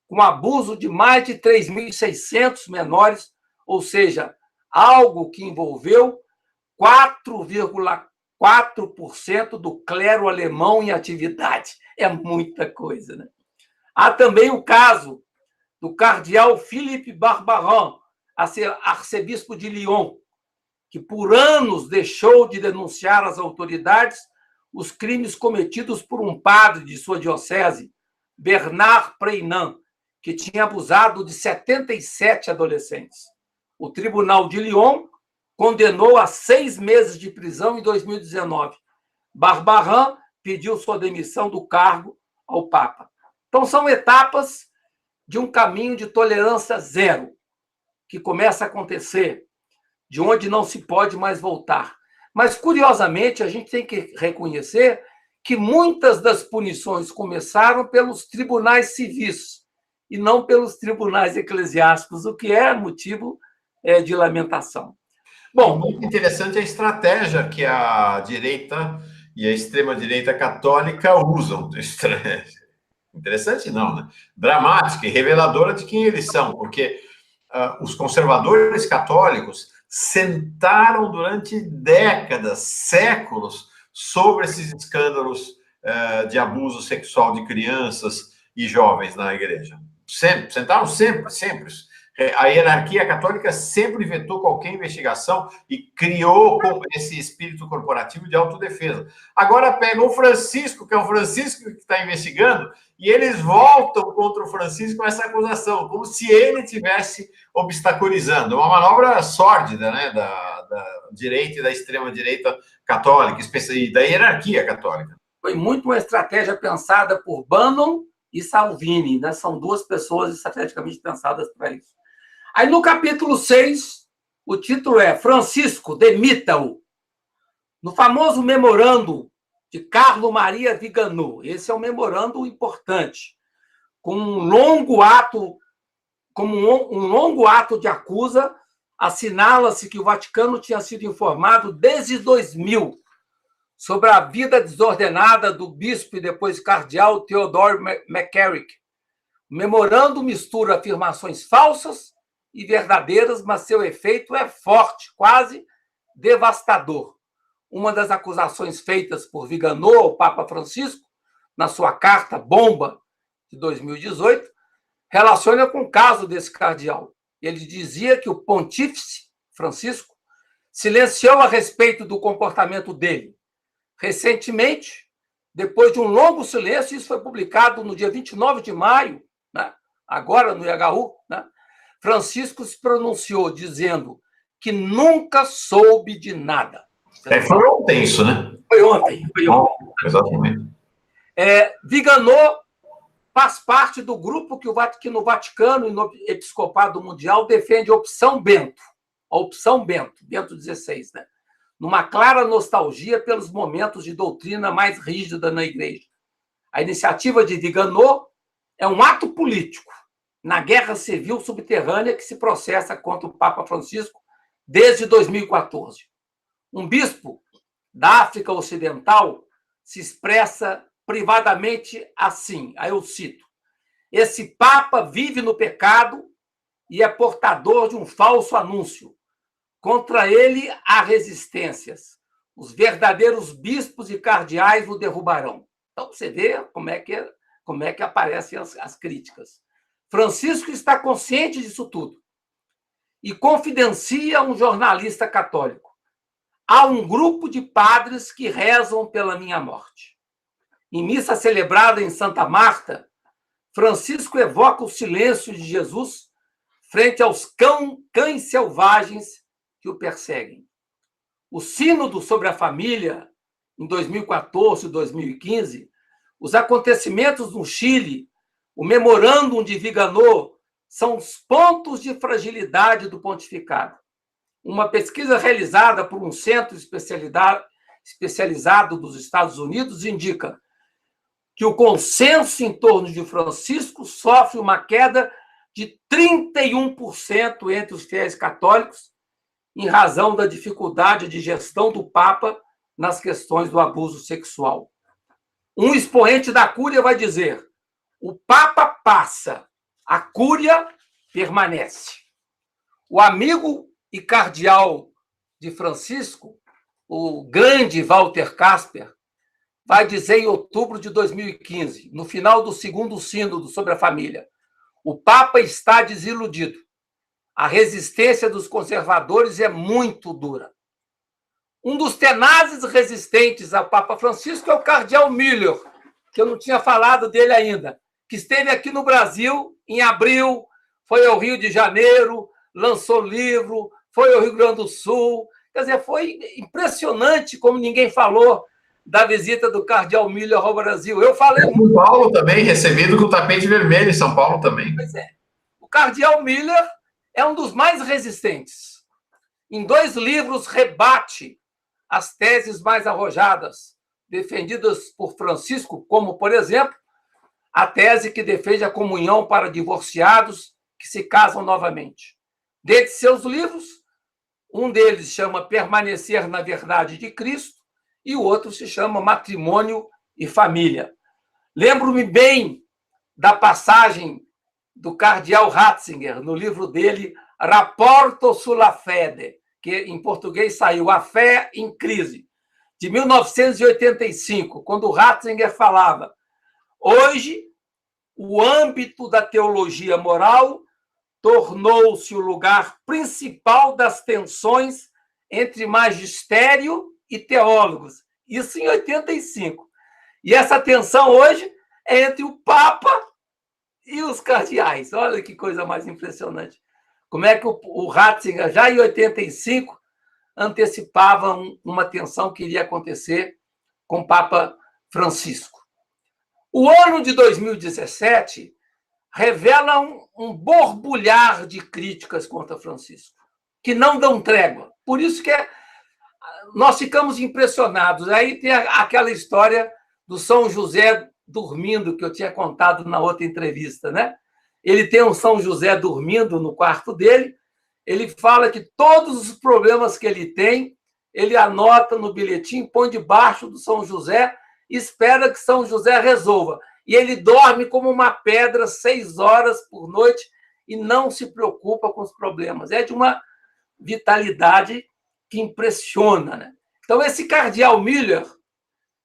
com abuso de mais de 3.600 menores, ou seja, algo que envolveu 4,4% do clero alemão em atividade. É muita coisa, né? Há também o caso do cardeal Philippe Barbarin, arcebispo de Lyon, que por anos deixou de denunciar às autoridades os crimes cometidos por um padre de sua diocese, Bernard Preynat, que tinha abusado de 77 adolescentes. O Tribunal de Lyon condenou a 6 meses de prisão em 2019. Barbarin pediu sua demissão do cargo ao Papa. Então, são etapas de um caminho de tolerância zero, que começa a acontecer, de onde não se pode mais voltar. Mas, curiosamente, a gente tem que reconhecer que muitas das punições começaram pelos tribunais civis e não pelos tribunais eclesiásticos, o que é motivo de lamentação. Bom, muito interessante a estratégia que a direita e a extrema-direita católica usam. Interessante não, né? Dramática e reveladora de quem eles são, porque os conservadores católicos sentaram durante décadas, séculos, sobre esses escândalos de abuso sexual de crianças e jovens na igreja. Sempre, sentaram sempre. A hierarquia católica sempre vetou qualquer investigação e criou esse espírito corporativo de autodefesa. Agora pega o Francisco, que é o Francisco que está investigando, e eles voltam contra o Francisco com essa acusação, como se ele estivesse obstaculizando. Uma manobra sórdida, né, da direita e da extrema-direita católica, e da hierarquia católica. Foi muito uma estratégia pensada por Bannon e Salvini, né? São duas pessoas estrategicamente pensadas para isso. Aí, no capítulo 6, o título é Francisco, demita-o. No famoso memorando de Carlo Maria Vigano, esse é um memorando importante, com um longo ato de acusa, assinala-se que o Vaticano tinha sido informado desde 2000 sobre a vida desordenada do bispo e depois cardeal Theodore McCarrick. O memorando mistura afirmações falsas e verdadeiras, mas seu efeito é forte, quase devastador. Uma das acusações feitas por Vigano ao Papa Francisco, na sua carta bomba de 2018, relaciona com o caso desse cardeal. Ele dizia que o pontífice Francisco silenciou a respeito do comportamento dele. Recentemente, depois de um longo silêncio, isso foi publicado no dia 29 de maio, né? Agora no IHU, né? Francisco se pronunciou dizendo que nunca soube de nada. Foi ontem isso, né? Foi ontem. Exatamente. Vigano faz parte do grupo que no Vaticano e no Episcopado Mundial defende a opção Bento. A opção Bento XVI, né? Numa clara nostalgia pelos momentos de doutrina mais rígida na Igreja. A iniciativa de Vigano é um ato político na guerra civil subterrânea que se processa contra o Papa Francisco desde 2014. Um bispo da África Ocidental se expressa privadamente assim, aí eu cito: esse Papa vive no pecado e é portador de um falso anúncio. Contra ele há resistências. Os verdadeiros bispos e cardeais o derrubarão. Então, você vê como é que aparecem as críticas. Francisco está consciente disso tudo. e confidencia a um jornalista católico: há um grupo de padres que rezam pela minha morte. Em missa celebrada em Santa Marta, Francisco evoca o silêncio de Jesus frente aos cães selvagens que o perseguem. O sínodo sobre a família, em 2014 e 2015, os acontecimentos no Chile, o memorândum de Viganò, são os pontos de fragilidade do pontificado. Uma pesquisa realizada por um centro especializado dos Estados Unidos indica que o consenso em torno de Francisco sofre uma queda de 31% entre os fiéis católicos, em razão da dificuldade de gestão do Papa nas questões do abuso sexual. Um expoente da Cúria vai dizer: o Papa passa, a Cúria permanece. O amigo e cardeal de Francisco, o grande Walter Casper, vai dizer em outubro de 2015, no final do segundo sínodo sobre a família: o Papa está desiludido. A resistência dos conservadores é muito dura. Um dos tenazes resistentes ao Papa Francisco é o cardeal Müller, que eu não tinha falado dele ainda, que esteve aqui no Brasil em abril, foi ao Rio de Janeiro, lançou livro, foi ao Rio Grande do Sul. Quer dizer, foi impressionante como ninguém falou da visita do cardeal Müller ao Brasil. Eu falei muito. São Paulo também, recebido com o tapete vermelho em São Paulo também. Pois é. O cardeal Müller é um dos mais resistentes. Em 2 livros, rebate as teses mais arrojadas defendidas por Francisco, como, por exemplo, a tese que defende a comunhão para divorciados que se casam novamente. Dentre seus livros, um deles chama Permanecer na Verdade de Cristo e o outro se chama Matrimônio e Família. Lembro-me bem da passagem do cardeal Ratzinger, no livro dele, Rapporto sulla Fede, que em português saiu A Fé em Crise, de 1985, quando Ratzinger falava: hoje, o âmbito da teologia moral tornou-se o lugar principal das tensões entre magistério e teólogos. Isso em 85. E essa tensão hoje é entre o Papa e os cardeais. Olha que coisa mais impressionante. Como é que o Ratzinger, já em 85, antecipava uma tensão que iria acontecer com o Papa Francisco. O ano de 2017 revela um borbulhar de críticas contra Francisco, que não dão trégua. Por isso que nós ficamos impressionados. Aí tem aquela história do São José dormindo, que eu tinha contado na outra entrevista, né? Ele tem um São José dormindo no quarto dele, ele fala que todos os problemas que ele tem, ele anota no bilhetinho, põe debaixo do São José e espera que São José resolva. E ele dorme como uma pedra 6 horas por noite e não se preocupa com os problemas. É de uma vitalidade que impressiona, né? Então, esse cardeal Müller,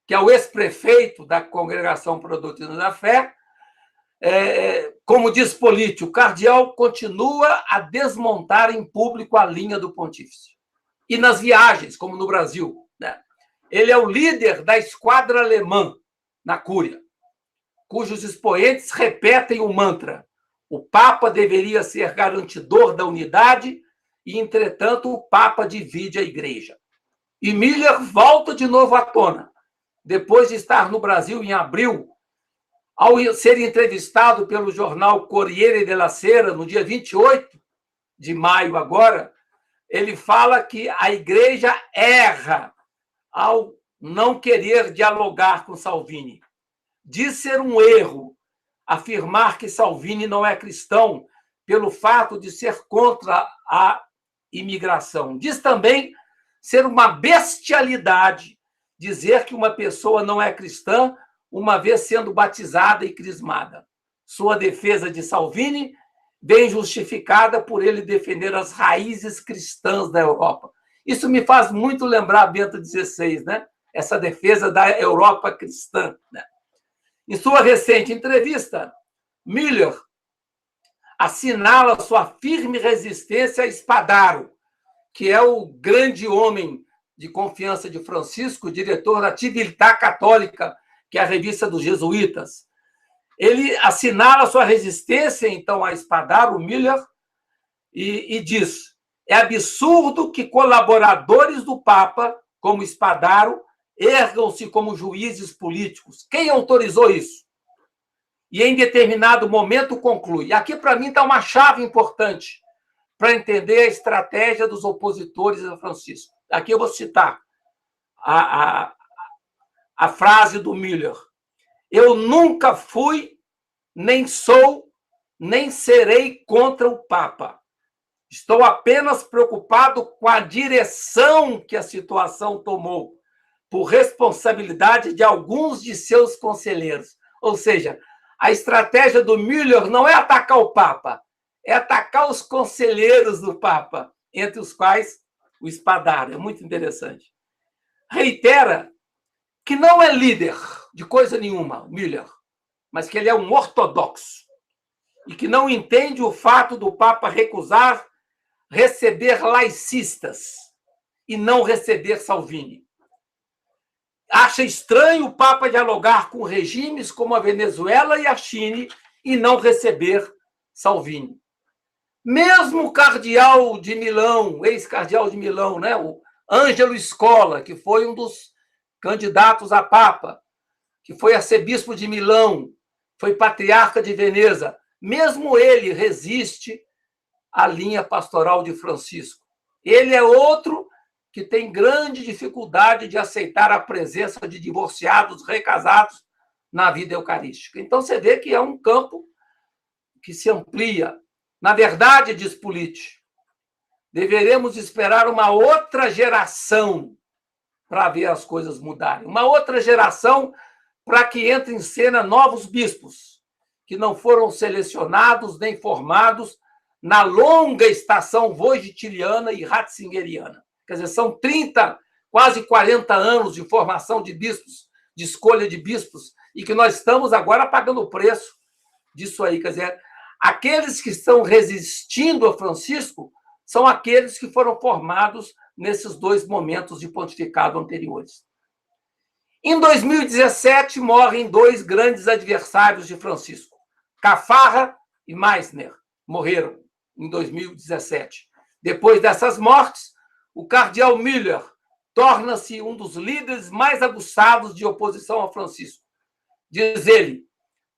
que é o ex-prefeito da Congregação para a Doutrina da Fé, como diz Politi, o cardeal continua a desmontar em público a linha do pontífice. E nas viagens, como no Brasil, né? Ele é o líder da esquadra alemã na Cúria, cujos expoentes repetem o mantra: o Papa deveria ser garantidor da unidade e, entretanto, o Papa divide a Igreja. E Müller volta de novo à tona, depois de estar no Brasil em abril, ao ser entrevistado pelo jornal Corriere della Sera, no dia 28 de maio agora, ele fala que a Igreja erra ao não querer dialogar com Salvini. Diz ser um erro afirmar que Salvini não é cristão pelo fato de ser contra a imigração. Diz também ser uma bestialidade dizer que uma pessoa não é cristã uma vez sendo batizada e crismada. Sua defesa de Salvini bem justificada por ele defender as raízes cristãs da Europa. Isso me faz muito lembrar Bento XVI, né? Essa defesa da Europa cristã, né? Em sua recente entrevista, Müller assinala sua firme resistência a Spadaro, que é o grande homem de confiança de Francisco, diretor da Civiltà Católica, que é a revista dos jesuítas. Ele assinala sua resistência, então, a Spadaro, Müller, e diz: é absurdo que colaboradores do Papa, como Spadaro, ergam-se como juízes políticos. Quem autorizou isso? E, em determinado momento, conclui. Aqui, para mim, está uma chave importante para entender a estratégia dos opositores a Francisco. Aqui eu vou citar a frase do Müller. Eu nunca fui, nem sou, nem serei contra o Papa. Estou apenas preocupado com a direção que a situação tomou, por responsabilidade de alguns de seus conselheiros. Ou seja, a estratégia do Müller não é atacar o Papa, é atacar os conselheiros do Papa, entre os quais o Spadaro. É muito interessante. Reitera que não é líder de coisa nenhuma, Müller, mas que ele é um ortodoxo e que não entende o fato do Papa recusar receber laicistas e não receber Salvini. Acha estranho o Papa dialogar com regimes como a Venezuela e a China e não receber Salvini. Mesmo o cardeal de Milão, ex-cardeal de Milão, né, o Ângelo Scola, que foi um dos candidatos a Papa, que foi arcebispo de Milão, foi patriarca de Veneza, mesmo ele resiste à linha pastoral de Francisco. Ele é outro que tem grande dificuldade de aceitar a presença de divorciados recasados na vida eucarística. Então, você vê que é um campo que se amplia. Na verdade, diz Politi, deveremos esperar uma outra geração para ver as coisas mudarem. Uma outra geração para que entre em cena novos bispos, que não foram selecionados nem formados na longa estação wojtyliana e ratzingeriana. Quer dizer, são 30, quase 40 anos de formação de bispos, de escolha de bispos, e que nós estamos agora pagando o preço disso aí. Quer dizer, aqueles que estão resistindo a Francisco são aqueles que foram formados nesses dois momentos de pontificado anteriores. Em 2017, morrem dois grandes adversários de Francisco. Caffarra e Meissner morreram em 2017. Depois dessas mortes, o cardeal Müller torna-se um dos líderes mais aguçados de oposição a Francisco. Diz ele,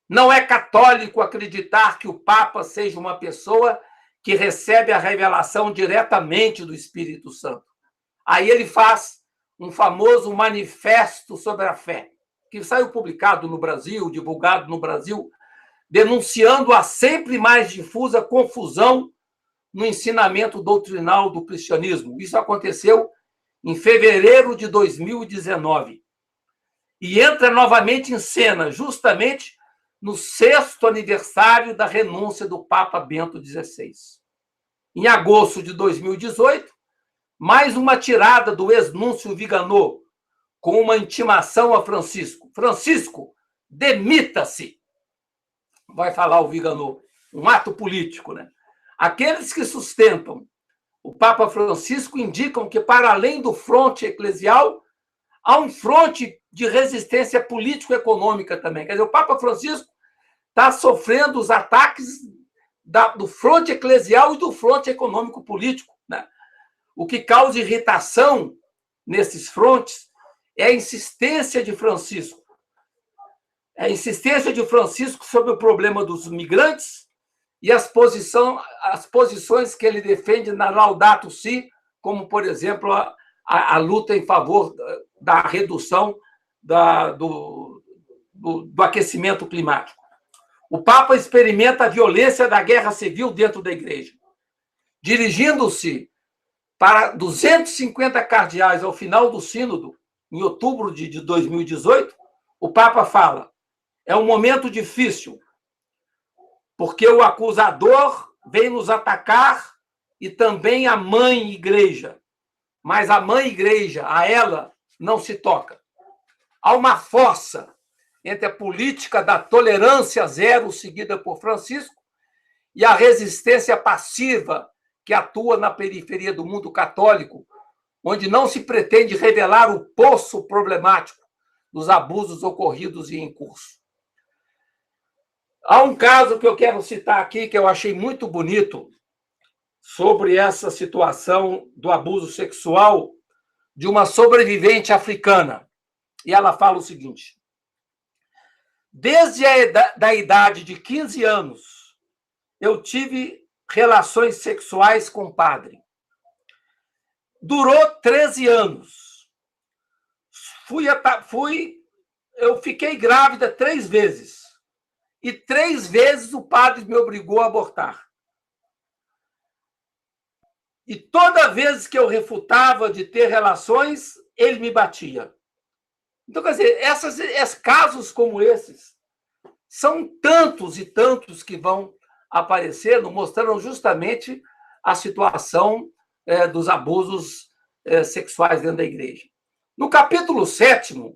não é católico acreditar que o Papa seja uma pessoa que recebe a revelação diretamente do Espírito Santo. Aí ele faz um famoso manifesto sobre a fé, que saiu publicado no Brasil, divulgado no Brasil, denunciando a sempre mais difusa confusão no ensinamento doutrinal do cristianismo. Isso aconteceu em fevereiro de 2019. E entra novamente em cena, justamente no 6º aniversário da renúncia do Papa Bento XVI. Em agosto de 2018, mais uma tirada do ex-núncio Viganò, com uma intimação a Francisco. Francisco, demita-se! Vai falar o Viganò. Um ato político, né? Aqueles que sustentam o Papa Francisco indicam que, para além do fronte eclesial, há um fronte de resistência político-econômica também. Quer dizer, o Papa Francisco está sofrendo os ataques do fronte eclesial e do fronte econômico-político, né? O que causa irritação nesses frontes é a insistência de Francisco. É a insistência de Francisco sobre o problema dos migrantes e as posições que ele defende na Laudato Si, como, por exemplo, a luta em favor da redução do aquecimento climático. O Papa experimenta a violência da guerra civil dentro da Igreja. Dirigindo-se para 250 cardeais ao final do sínodo, em outubro de 2018, o Papa fala: é um momento difícil, porque o acusador vem nos atacar e também a mãe igreja. Mas a mãe igreja, a ela, não se toca. Há uma fossa entre a política da tolerância zero seguida por Francisco e a resistência passiva que atua na periferia do mundo católico, onde não se pretende revelar o poço problemático dos abusos ocorridos e em curso. Há um caso que eu quero citar aqui, que eu achei muito bonito, sobre essa situação do abuso sexual de uma sobrevivente africana. E ela fala o seguinte: desde a idade de 15 anos, eu tive relações sexuais com o padre. Durou 13 anos. Eu fiquei grávida 3 vezes. E 3 vezes o padre me obrigou a abortar. E toda vez que eu refutava de ter relações, ele me batia. Então, quer dizer, esses casos como esses são tantos e tantos que vão aparecendo, mostrando justamente a situação dos abusos sexuais dentro da igreja. No capítulo 7º,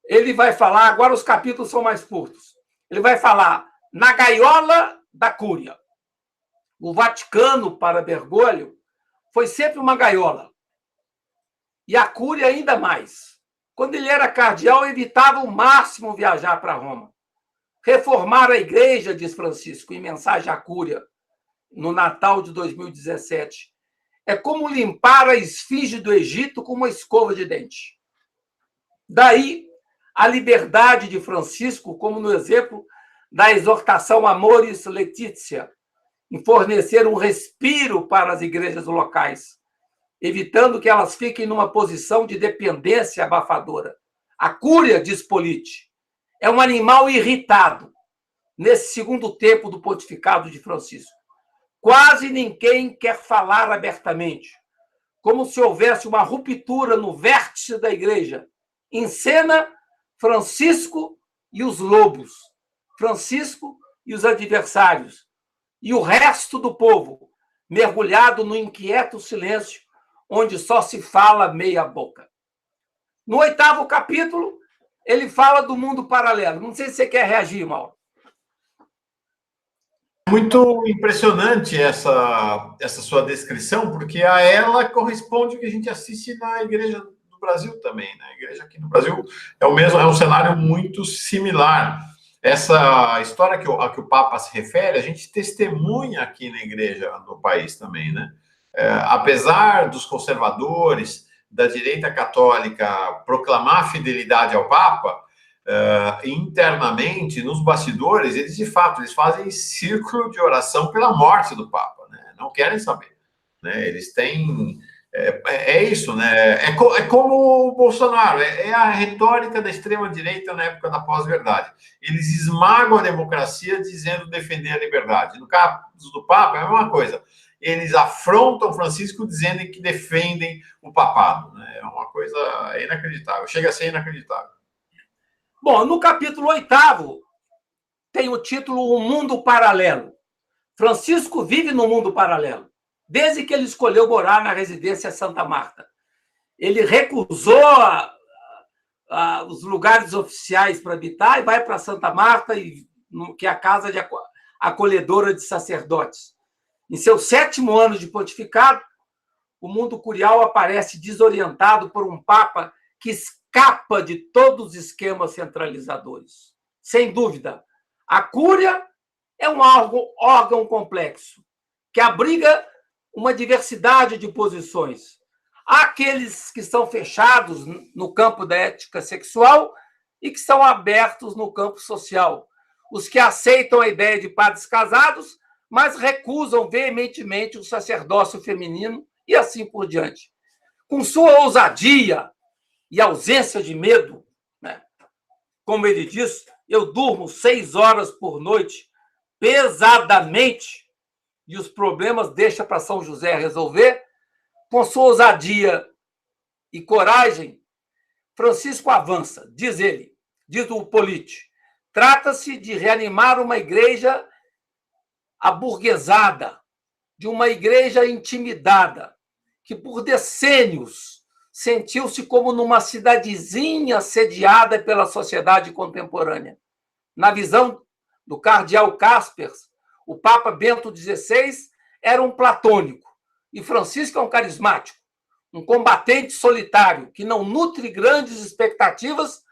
ele vai falar, agora os capítulos são mais curtos, ele vai falar na gaiola da Cúria. O Vaticano, para Bergoglio, foi sempre uma gaiola. E a Cúria ainda mais. Quando ele era cardeal, evitava ao máximo viajar para Roma. Reformar a igreja, diz Francisco, em mensagem à Cúria, no Natal de 2017, é como limpar a esfinge do Egito com uma escova de dente. Daí a liberdade de Francisco, como no exemplo da exortação Amoris Laetitia, em fornecer um respiro para as igrejas locais, evitando que elas fiquem numa posição de dependência abafadora. A Cúria, diz Politi, é um animal irritado nesse segundo tempo do pontificado de Francisco. Quase ninguém quer falar abertamente, como se houvesse uma ruptura no vértice da igreja. Em cena, Francisco e os lobos, Francisco e os adversários, e o resto do povo, mergulhado no inquieto silêncio, onde só se fala meia boca. No 8º capítulo, ele fala do mundo paralelo. Não sei se você quer reagir, Mauro. Muito impressionante essa sua descrição, porque a ela corresponde o que a gente assiste na igreja do Brasil também, né? A igreja aqui no Brasil é o mesmo, é um cenário muito similar. Essa história que o Papa se refere, a gente testemunha aqui na igreja no país também, né? Apesar dos conservadores, da direita católica proclamar fidelidade ao Papa, internamente, nos bastidores, eles de fato eles fazem círculo de oração pela morte do Papa, né? Não querem saber, né? Eles têm isso, né? É como o Bolsonaro, é a retórica da extrema-direita na época da pós-verdade. Eles esmagam a democracia dizendo defender a liberdade. No caso do Papa, é a mesma coisa. Eles afrontam Francisco dizendo que defendem o papado, né? É uma coisa inacreditável, chega a ser inacreditável. Bom, no capítulo 8º, tem o título O Mundo Paralelo. Francisco vive no mundo paralelo, desde que ele escolheu morar na residência Santa Marta. Ele recusou os lugares oficiais para habitar e vai para Santa Marta, que é a casa acolhedora de sacerdotes. Em seu 7º ano de pontificado, o mundo curial aparece desorientado por um Papa que escapa de todos os esquemas centralizadores. Sem dúvida, a Cúria é um órgão complexo, que abriga uma diversidade de posições. Há aqueles que são fechados no campo da ética sexual e que são abertos no campo social. Os que aceitam a ideia de padres casados, mas recusam veementemente o sacerdócio feminino e assim por diante. Com sua ousadia e ausência de medo, né? Como ele diz, eu durmo 6 horas por noite, pesadamente, e os problemas deixa para São José resolver. Com sua ousadia e coragem, Francisco avança, diz ele, diz o Politi, trata-se de reanimar uma igreja aburguesada, de uma igreja intimidada, que por decênios sentiu-se como numa cidadezinha assediada pela sociedade contemporânea. Na visão do cardeal Caspers, O Papa Bento XVI era um platônico e Francisco é um carismático, um combatente solitário que não nutre grandes expectativas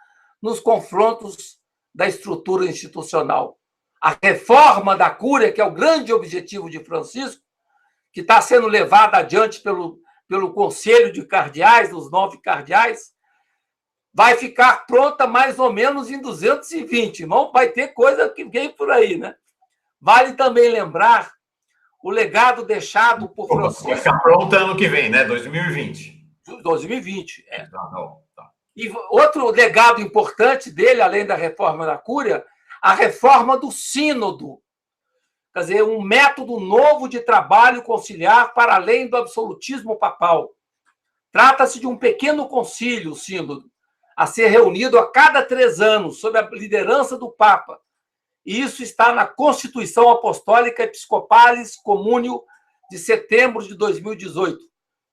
nos confrontos da estrutura institucional. A reforma da Cúria, que é o grande objetivo de Francisco, que está sendo levada adiante pelo Conselho de Cardeais, dos 9 cardeais, vai ficar pronta mais ou menos em 220. Não vai ter coisa que vem por aí, né? Vale também lembrar o legado deixado por Francisco. Vai ficar pronta ano que vem, né? 2020. 2020, é. Tá. E outro legado importante dele, além da reforma da Cúria, a reforma do Sínodo. Quer dizer, um método novo de trabalho conciliar para além do absolutismo papal. Trata-se de um pequeno concílio, o Sínodo, a ser reunido a cada 3 anos, sob a liderança do Papa. E isso está na Constituição Apostólica Episcopalis Communio de setembro de 2018,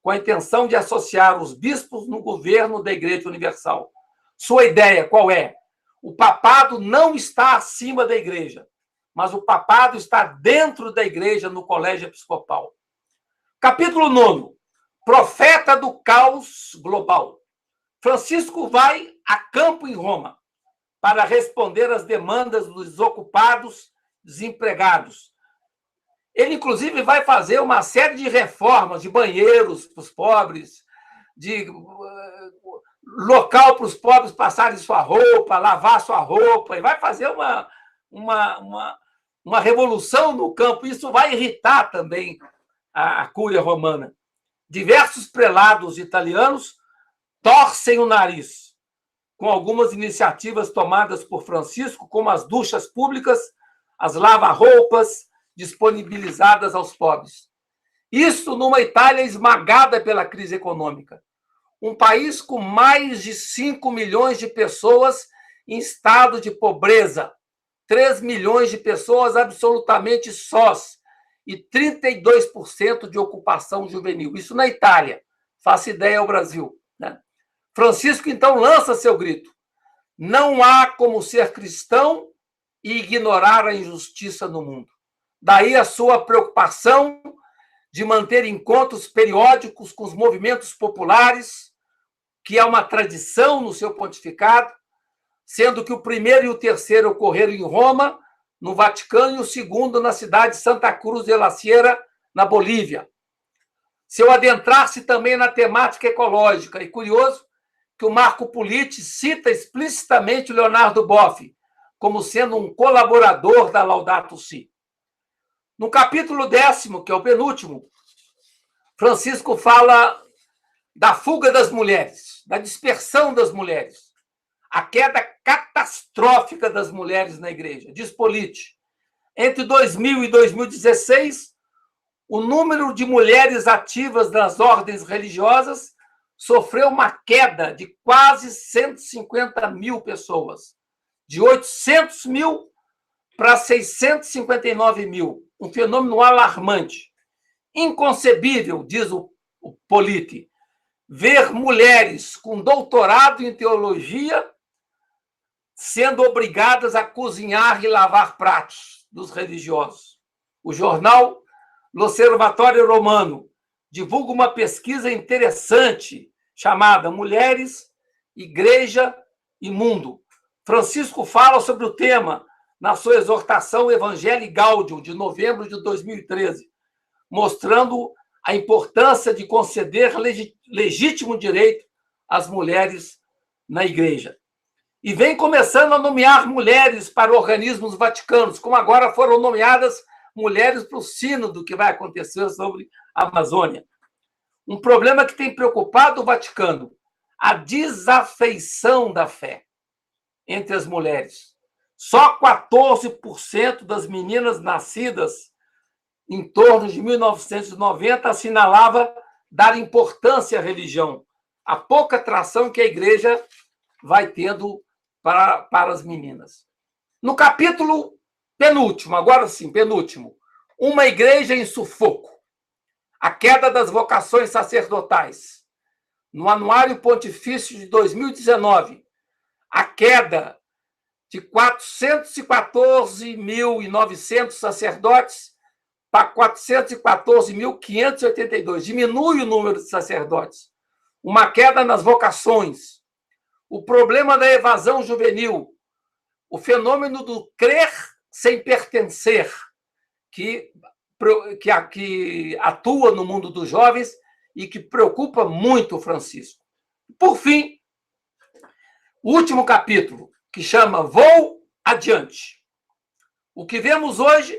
com a intenção de associar os bispos no governo da Igreja Universal. Sua ideia qual é? O papado não está acima da Igreja, mas o papado está dentro da Igreja no colégio episcopal. Capítulo 9. Profeta do caos global. Francisco vai a campo em Roma para responder às demandas dos desocupados, desempregados. Ele, inclusive, vai fazer uma série de reformas de banheiros para os pobres, de local para os pobres passarem sua roupa, lavar sua roupa, e vai fazer uma revolução no campo. Isso vai irritar também a Cúria Romana. Diversos prelados italianos torcem o nariz com algumas iniciativas tomadas por Francisco, como as duchas públicas, as lava-roupas disponibilizadas aos pobres. Isso numa Itália esmagada pela crise econômica. Um país com mais de 5 milhões de pessoas em estado de pobreza, 3 milhões de pessoas absolutamente sós e 32% de ocupação juvenil. Isso na Itália. Faça ideia ao Brasil, né? Francisco, então, lança seu grito. Não há como ser cristão e ignorar a injustiça no mundo. Daí a sua preocupação de manter encontros periódicos com os movimentos populares, que é uma tradição no seu pontificado, sendo que o primeiro e o terceiro ocorreram em Roma, no Vaticano, e o segundo na cidade de Santa Cruz de la Sierra, na Bolívia. Seu adentrar-se também na temática ecológica. E curioso que o Marco Politi cita explicitamente o Leonardo Boff como sendo um colaborador da Laudato Si. No capítulo 10º, que é o penúltimo, Francisco fala da fuga das mulheres, da dispersão das mulheres, a queda catastrófica das mulheres na igreja. Diz Politi, entre 2000 e 2016, o número de mulheres ativas nas ordens religiosas sofreu uma queda de quase 150 mil pessoas, de 800 mil para 659 mil. Um fenômeno alarmante. Inconcebível, diz o Politi, ver mulheres com doutorado em teologia sendo obrigadas a cozinhar e lavar pratos dos religiosos. O jornal L'Osservatore Romano divulga uma pesquisa interessante chamada Mulheres, Igreja e Mundo. Francisco fala sobre o tema na sua exortação Evangelii Gaudium, de novembro de 2013, mostrando a importância de conceder legítimo direito às mulheres na igreja. E vem começando a nomear mulheres para organismos vaticanos, como agora foram nomeadas mulheres para o sínodo que vai acontecer sobre a Amazônia. Um problema que tem preocupado o Vaticano, a desafeição da fé entre as mulheres. Só 14% das meninas nascidas em torno de 1990 assinalava dar importância à religião, a pouca atração que a igreja vai tendo para as meninas. No capítulo penúltimo, agora sim, penúltimo, uma igreja em sufoco, a queda das vocações sacerdotais. No Anuário Pontifício de 2019, a queda de 414.900 sacerdotes para 414.582. Diminui o número de sacerdotes. Uma queda nas vocações. O problema da evasão juvenil. O fenômeno do crer sem pertencer, que atua no mundo dos jovens e que preocupa muito o Francisco. Por fim, o último capítulo, que chama Vou Adiante. O que vemos hoje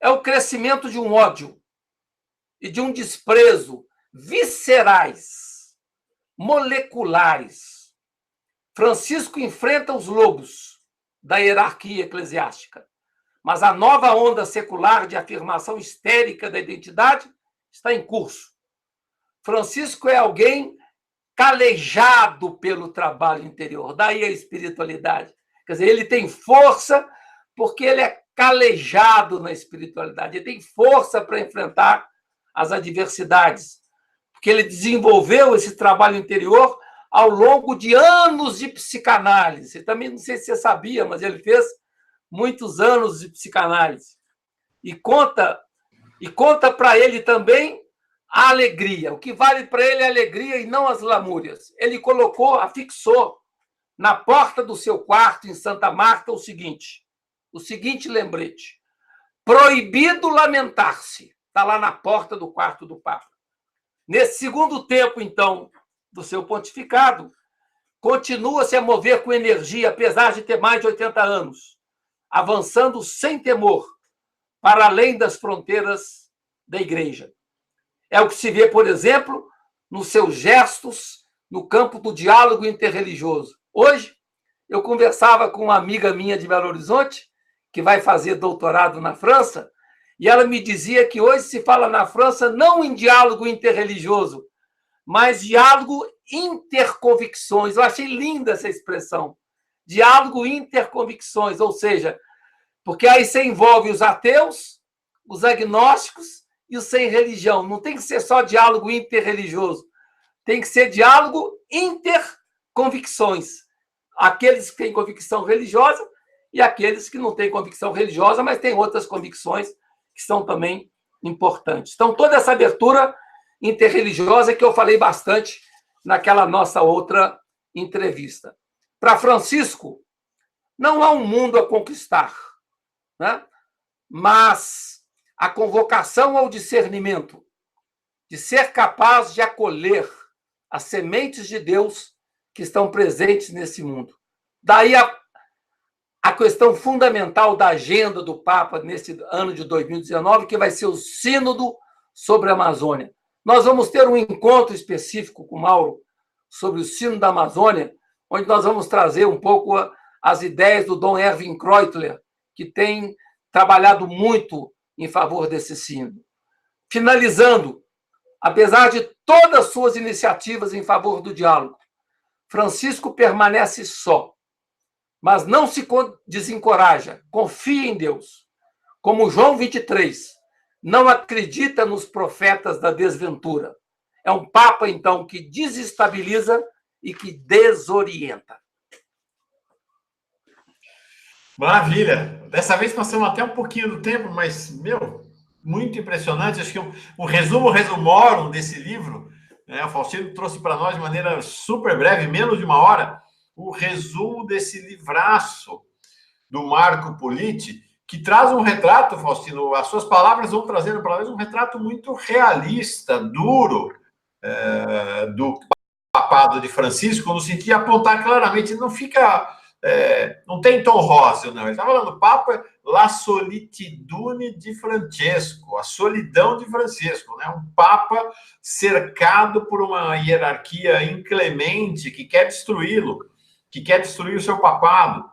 é o crescimento de um ódio e de um desprezo viscerais, moleculares. Francisco enfrenta os lobos da hierarquia eclesiástica, mas a nova onda secular de afirmação histérica da identidade está em curso. Francisco é alguém calejado pelo trabalho interior, daí a espiritualidade. Quer dizer, ele tem força porque ele é calejado na espiritualidade, ele tem força para enfrentar as adversidades, porque ele desenvolveu esse trabalho interior ao longo de anos de psicanálise. Também não sei se você sabia, mas ele fez muitos anos de psicanálise. E conta para ele também a alegria. O que vale para ele é a alegria e não as lamúrias. Ele afixou na porta do seu quarto em Santa Marta o seguinte lembrete: proibido lamentar-se. Está lá na porta do quarto do Papa. Nesse segundo tempo, então, do seu pontificado, continua-se a mover com energia, apesar de ter mais de 80 anos, avançando sem temor para além das fronteiras da Igreja. É o que se vê, por exemplo, nos seus gestos no campo do diálogo interreligioso. Hoje, eu conversava com uma amiga minha de Belo Horizonte, que vai fazer doutorado na França, e ela me dizia que hoje se fala na França não em diálogo interreligioso, mas diálogo interconvicções. Eu achei linda essa expressão. Diálogo interconvicções, ou seja, porque aí você envolve os ateus, os agnósticos e os sem religião. Não tem que ser só diálogo interreligioso, tem que ser diálogo interconvicções. Aqueles que têm convicção religiosa e aqueles que não têm convicção religiosa, mas têm outras convicções que são também importantes. Então, toda essa abertura interreligiosa que eu falei bastante naquela nossa outra entrevista. Para Francisco, não há um mundo a conquistar, né? Mas a convocação ao discernimento, de ser capaz de acolher as sementes de Deus que estão presentes nesse mundo. Daí a questão fundamental da agenda do Papa nesse ano de 2019, que vai ser o Sínodo sobre a Amazônia. Nós vamos ter um encontro específico com o Mauro sobre o Sínodo da Amazônia, onde nós vamos trazer um pouco as ideias do Dom Erwin Kreutler, que tem trabalhado muito em favor desse sínodo. Finalizando, apesar de todas as suas iniciativas em favor do diálogo, Francisco permanece só, mas não se desencoraja, confia em Deus. Como João 23, não acredita nos profetas da desventura. É um Papa, então, que desestabiliza e que desorienta. Maravilha! Dessa vez passamos até um pouquinho do tempo, mas, muito impressionante. Acho que um resumo resumorum desse livro, né? O Faustino trouxe para nós de maneira super breve, menos de uma hora, o resumo desse livraço do Marco Politi, que traz um retrato, Faustino, as suas palavras vão trazendo para nós um retrato muito realista, duro, do papado de Francisco, no sentido de apontar claramente, não tem tom rosa, não. Ele está falando, Papa, la solitudine de Francesco, a solidão de Francisco, né? Um Papa cercado por uma hierarquia inclemente que quer destruí-lo, que quer destruir o seu papado,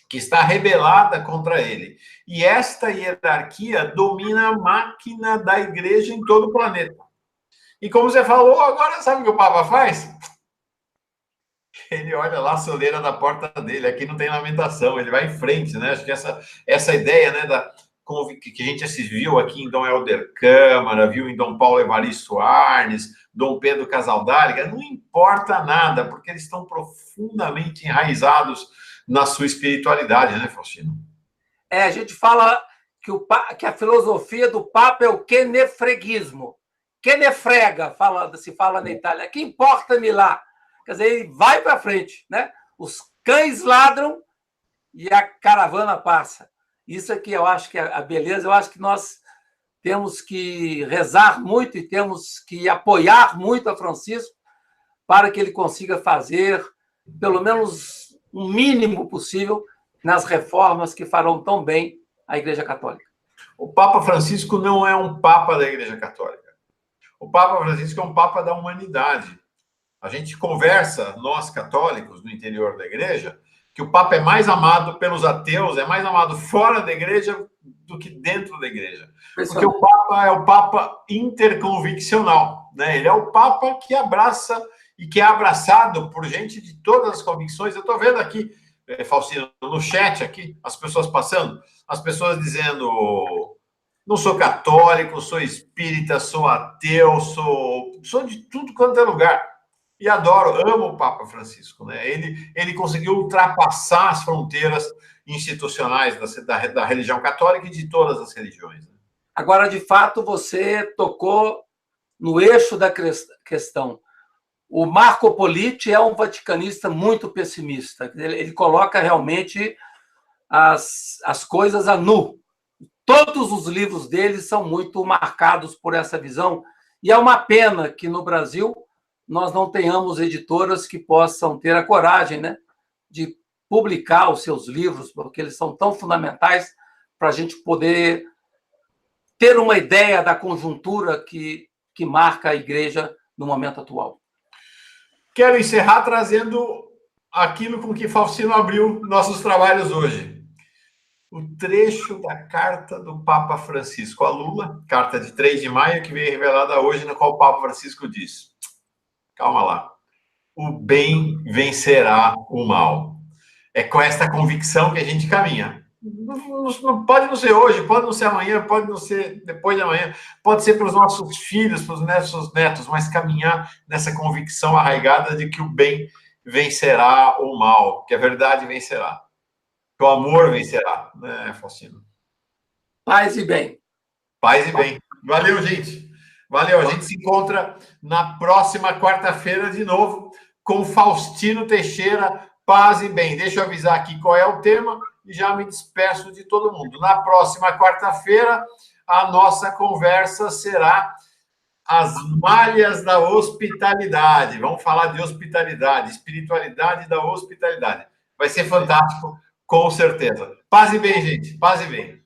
que está rebelada contra ele. E esta hierarquia domina a máquina da igreja em todo o planeta. E como você falou, agora sabe o que o Papa faz? Ele olha lá a soleira da porta dele, aqui não tem lamentação, ele vai em frente, né? Acho que essa ideia, né, que a gente viu aqui em Dom Helder Câmara, viu em Dom Paulo Evaristo Arnes, Dom Pedro Casaldáliga, não importa nada, porque eles estão profundamente enraizados na sua espiritualidade, né, Faustino? A gente fala que a filosofia do Papa é o quenefreguismo. Quenefrega, se fala na Itália. Que importa-me lá? Quer dizer, ele vai para frente, né? Os cães ladram e a caravana passa. Isso aqui eu acho que é a beleza. Eu acho que nós temos que rezar muito e temos que apoiar muito a Francisco para que ele consiga fazer pelo menos o mínimo possível nas reformas que farão tão bem a Igreja Católica. O Papa Francisco não é um Papa da Igreja Católica. O Papa Francisco é um Papa da humanidade. A gente conversa, nós católicos, no interior da Igreja, que o Papa é mais amado pelos ateus, é mais amado fora da Igreja do que dentro da Igreja. Porque o Papa é o Papa interconviccional, né? Ele é o Papa que abraça e que é abraçado por gente de todas as convicções. Eu estou vendo aqui, Faustino, no chat aqui, as pessoas passando, as pessoas dizendo: não sou católico, sou espírita, sou ateu, sou de tudo quanto é lugar. E adoro, amo o Papa Francisco, né? Ele conseguiu ultrapassar as fronteiras institucionais da religião católica e de todas as religiões. Né? Agora, de fato, você tocou no eixo da questão. O Marco Politi é um vaticanista muito pessimista. Ele coloca realmente as coisas a nu. Todos os livros dele são muito marcados por essa visão. E é uma pena que no Brasil nós não tenhamos editoras que possam ter a coragem, né, de publicar os seus livros, porque eles são tão fundamentais para a gente poder ter uma ideia da conjuntura que marca a Igreja no momento atual. Quero encerrar trazendo aquilo com que Faustino abriu nossos trabalhos hoje. O trecho da carta do Papa Francisco a Lula, carta de 3 de maio, que veio revelada hoje, na qual o Papa Francisco diz: calma lá, o bem vencerá o mal. É com esta convicção que a gente caminha. Não pode não ser hoje, pode não ser amanhã, pode não ser depois de amanhã, pode ser para os nossos filhos, para os nossos netos, mas caminhar nessa convicção arraigada de que o bem vencerá o mal, que a verdade vencerá, que o amor vencerá, né, Faustino? Paz e bem. Paz e bem. Valeu, gente. Valeu. A gente se encontra na próxima quarta-feira de novo com Faustino Teixeira. Paz e bem. Deixa eu avisar aqui qual é o tema e já me despeço de todo mundo. Na próxima quarta-feira, a nossa conversa será as malhas da hospitalidade. Vamos falar de hospitalidade, espiritualidade da hospitalidade. Vai ser fantástico, com certeza. Paz e bem, gente. Paz e bem.